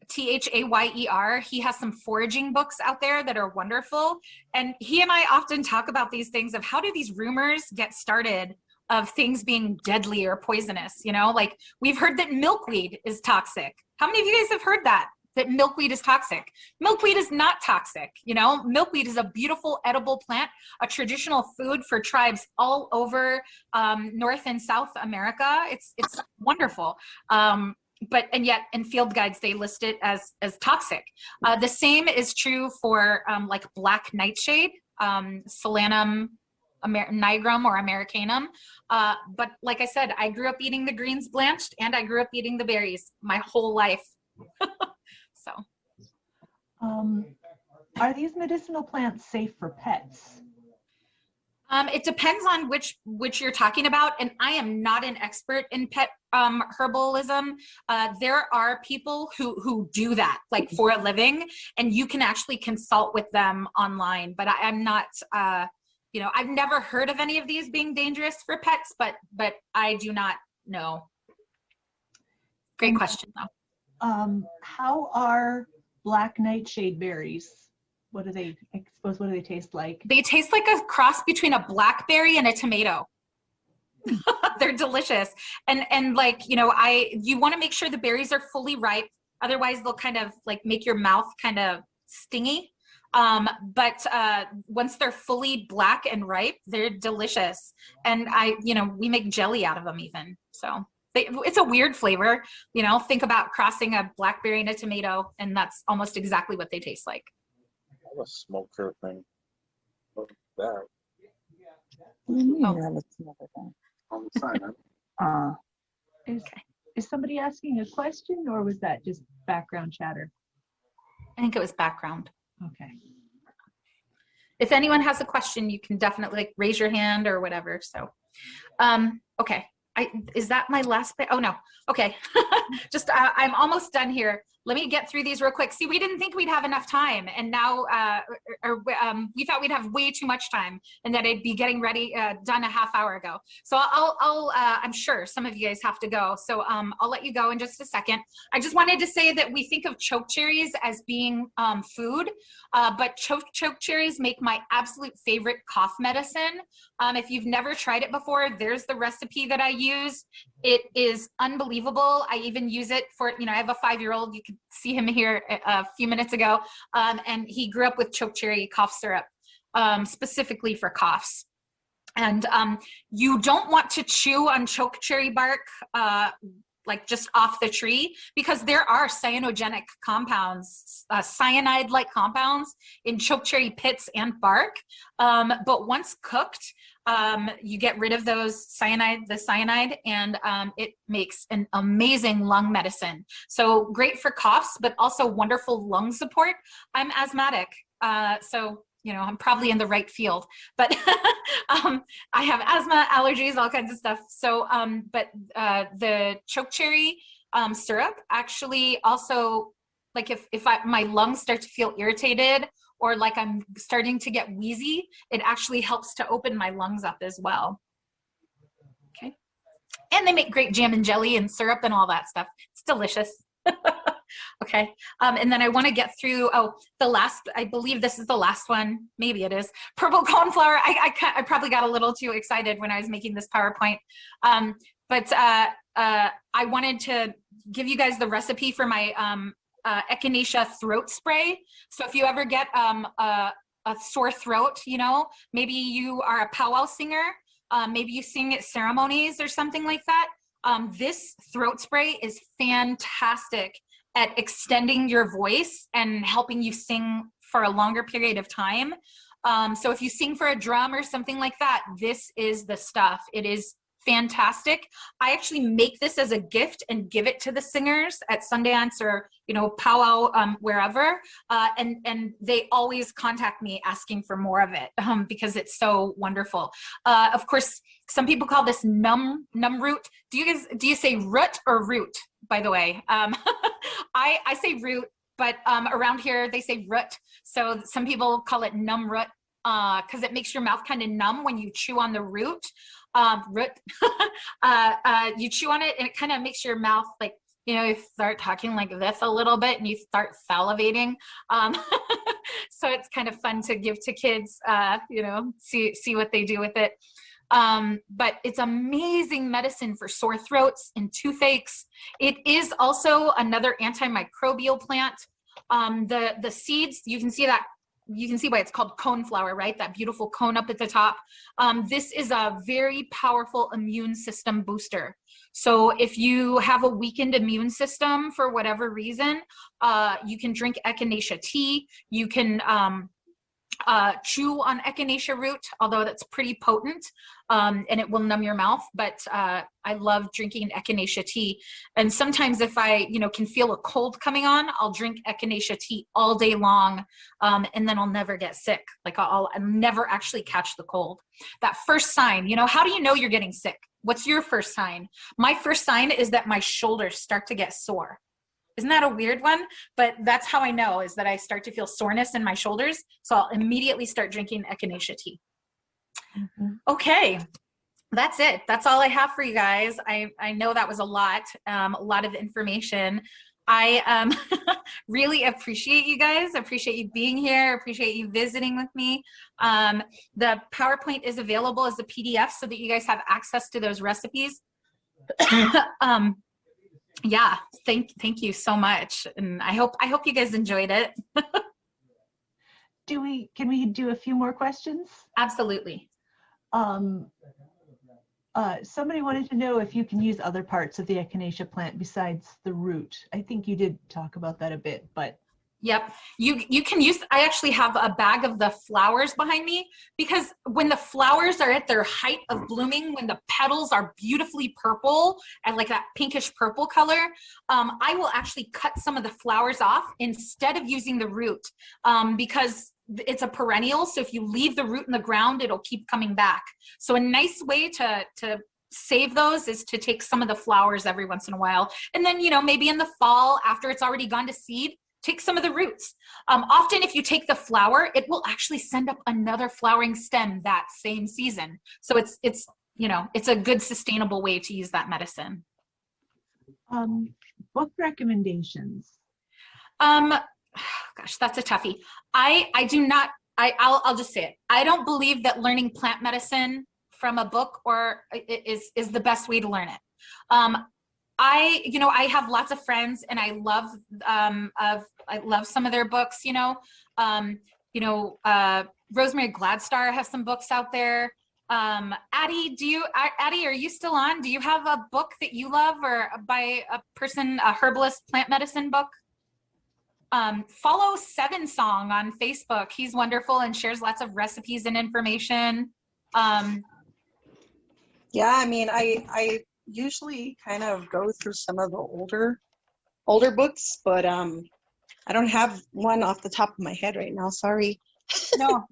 Thayer. He has some foraging books out there that are wonderful. And he and I often talk about these things of how do these rumors get started of things being deadly or poisonous, you know, like we've heard that milkweed is toxic. How many of you guys have heard that milkweed is toxic? Milkweed is not toxic, you know. Milkweed is a beautiful edible plant, a traditional food for tribes all over North and South America. It's wonderful. and yet in field guides, they list it as toxic. The same is true for like black nightshade, Solanum nigrum or americanum. But like I said, I grew up eating the greens blanched and I grew up eating the berries my whole life. So.
Are these medicinal plants safe for pets?
It depends on which you're talking about, and I am not an expert in pet herbalism. There are people who do that like for a living, and you can actually consult with them online. But I'm not, you know, I've never heard of any of these being dangerous for pets, but I do not know. Great question though.
How are black nightshade berries? What do they, I suppose, what do they taste like?
They taste like a cross between a blackberry and a tomato. They're delicious. And like, you know, you want to make sure the berries are fully ripe. Otherwise they'll kind of like make your mouth kind of stingy. But once they're fully black and ripe, they're delicious. And you know, we make jelly out of them even. So it's a weird flavor, you know, think about crossing a blackberry and a tomato, and that's almost exactly what they taste like.
A smoker thing. What's that?
What do you mean
Oh.
you have a smoker thing?
On the sign.
Is somebody asking a question, or was that just background chatter?
I think it was background.
Okay.
If anyone has a question, you can definitely like raise your hand or whatever. So, okay. Is that my last bit? Oh no. Okay. Just, I'm almost done here. Let me get through these real quick. See, we didn't think we'd have enough time, and now we thought we'd have way too much time, and that I'd be getting ready, done a half hour ago. So I'm sure some of you guys have to go. So I'll let you go in just a second. I just wanted to say that we think of choke cherries as being food, but choke cherries make my absolute favorite cough medicine. If you've never tried it before, there's the recipe that I use. It is unbelievable. I even use it for, you know, I have a 5-year-old. You could see him here a few minutes ago. And he grew up with choke cherry cough syrup, specifically for coughs. And you don't want to chew on choke cherry bark, like just off the tree, because there are cyanogenic compounds, cyanide-like compounds in choke cherry pits and bark. But once cooked, you get rid of the cyanide, and it makes an amazing lung medicine. So great for coughs, but also wonderful lung support. I'm asthmatic, so you know, I'm probably in the right field, but I have asthma, allergies, all kinds of stuff. So, but the choke cherry syrup actually also, like if my lungs start to feel irritated, or like I'm starting to get wheezy, it actually helps to open my lungs up as well. Okay. And they make great jam and jelly and syrup and all that stuff. It's delicious. Okay. And then I want to get through, the last, I believe this is the last one. Maybe it is. Purple coneflower. I probably got a little too excited when I was making this PowerPoint. But I wanted to give you guys the recipe for my echinacea throat spray. So if you ever get a sore throat, you know, maybe you are a powwow singer, maybe you sing at ceremonies or something like that. This throat spray is fantastic at extending your voice and helping you sing for a longer period of time. So if you sing for a drum or something like that, this is the stuff. It is fantastic. I actually make this as a gift and give it to the singers at Sundance or, you know, powwow, wherever. And they always contact me asking for more of it because it's so wonderful. Of course, some people call this numb root. Do you say root or root, by the way? I say root, but around here they say root. So some people call it numb root because it makes your mouth kind of numb when you chew on the root. You chew on it and it kind of makes your mouth like, you know, you start talking like this a little bit and you start salivating. So it's kind of fun to give to kids, you know, see what they do with it. But it's amazing medicine for sore throats and toothaches. It is also another antimicrobial plant. The seeds, you can see that you can see why it's called coneflower, right? That beautiful cone up at the top. This is a very powerful immune system booster. So if you have a weakened immune system for whatever reason, you can drink echinacea tea. You can chew on echinacea root, although that's pretty potent, and it will numb your mouth. But I love drinking echinacea tea. And sometimes if I, can feel a cold coming on, I'll drink echinacea tea all day long, and then I'll never get sick. Like I'll never actually catch the cold. That first sign, how do you know you're getting sick? What's your first sign? My first sign is that my shoulders start to get sore. Isn't that a weird one? But that's how I know, is that I start to feel soreness in my shoulders. So I'll immediately start drinking echinacea tea. Mm-hmm. Okay, that's it. That's all I have for you guys. I know that was a lot of information. I really appreciate you guys. Appreciate you being here. Appreciate you visiting with me. The PowerPoint is available as a PDF so that you guys have access to those recipes. Yeah, thank you so much, and I hope you guys enjoyed it.
Can we do a few more questions?
Absolutely.
Somebody wanted to know if you can use other parts of the echinacea plant besides the root. I think you did talk about that a bit, but.
Yep, you can use, I actually have a bag of the flowers behind me, because when the flowers are at their height of blooming, when the petals are beautifully purple and like that pinkish purple color, I will actually cut some of the flowers off instead of using the root, because it's a perennial. So if you leave the root in the ground, it'll keep coming back. So a nice way to save those is to take some of the flowers every once in a while. And then, maybe in the fall, after it's already gone to seed, take some of the roots. Often if you take the flower, it will actually send up another flowering stem that same season. So it's a good sustainable way to use that medicine.
Book recommendations.
Gosh, that's a toughie. I do not, I'll just say it. I don't believe that learning plant medicine from a book is the best way to learn it. I have lots of friends, and I love some of their books. Rosemary Gladstar has some books out there. Addie, are you still on? Do you have a book that you love, or by a herbalist plant medicine book? Follow Seven Song on Facebook. He's wonderful and shares lots of recipes and information.
Yeah, I mean, I usually kind of go through some of the older books, but I don't have one off the top of my head right now. Sorry.
No,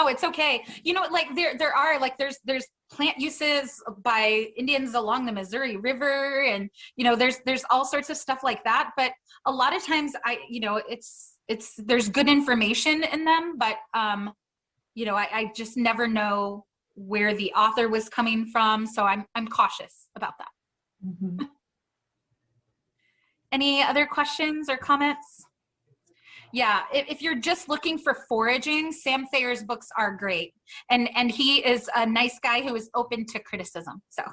it's okay. There are there's plant uses by Indians along the Missouri River, and there's all sorts of stuff like that. But a lot of times there's good information in them, but I just never know where the author was coming from, so I'm cautious about that.
Mm-hmm.
Any other questions or comments? Yeah, if you're just looking for foraging, Sam Thayer's books are great, and he is a nice guy who is open to criticism. So.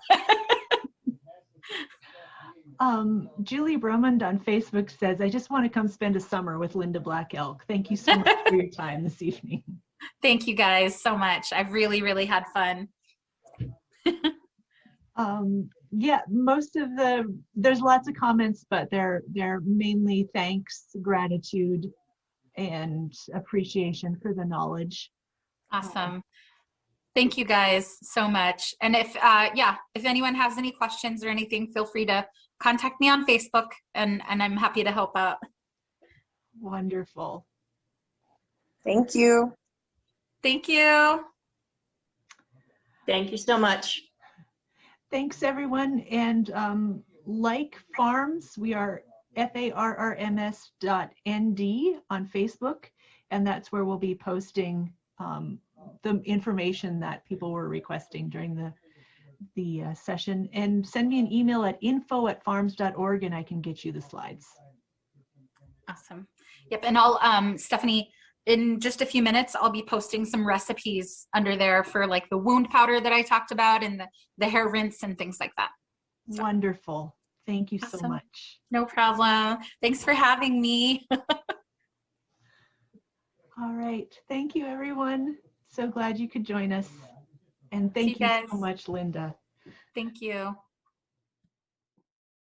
Julie Bromond on Facebook says, "I just want to come spend a summer with Linda Black Elk. Thank you so much for your time this evening."
Thank you guys so much. I've really, really had fun.
Yeah, there's lots of comments, but they're mainly thanks, gratitude, and appreciation for the knowledge.
Awesome. Thank you guys so much. And if anyone has any questions or anything, feel free to contact me on Facebook, and I'm happy to help out.
Wonderful.
Thank you.
Thank you.
Thank you so much.
Thanks, everyone. And like Farms, we are farrms.nd on Facebook, and that's where we'll be posting the information that people were requesting during the session. And send me an email at info@farms.org, and I can get you the slides.
Awesome. Yep. And I'll, Stephanie, in just a few minutes, I'll be posting some recipes under there for like the wound powder that I talked about, and the hair rinse and things like that. So.
Wonderful. Thank you
Awesome.
so much.
No problem. Thanks for having me.
All right. Thank you, everyone. So glad you could join us. And
See you
thank you
guys.
so much, Linda.
Thank you.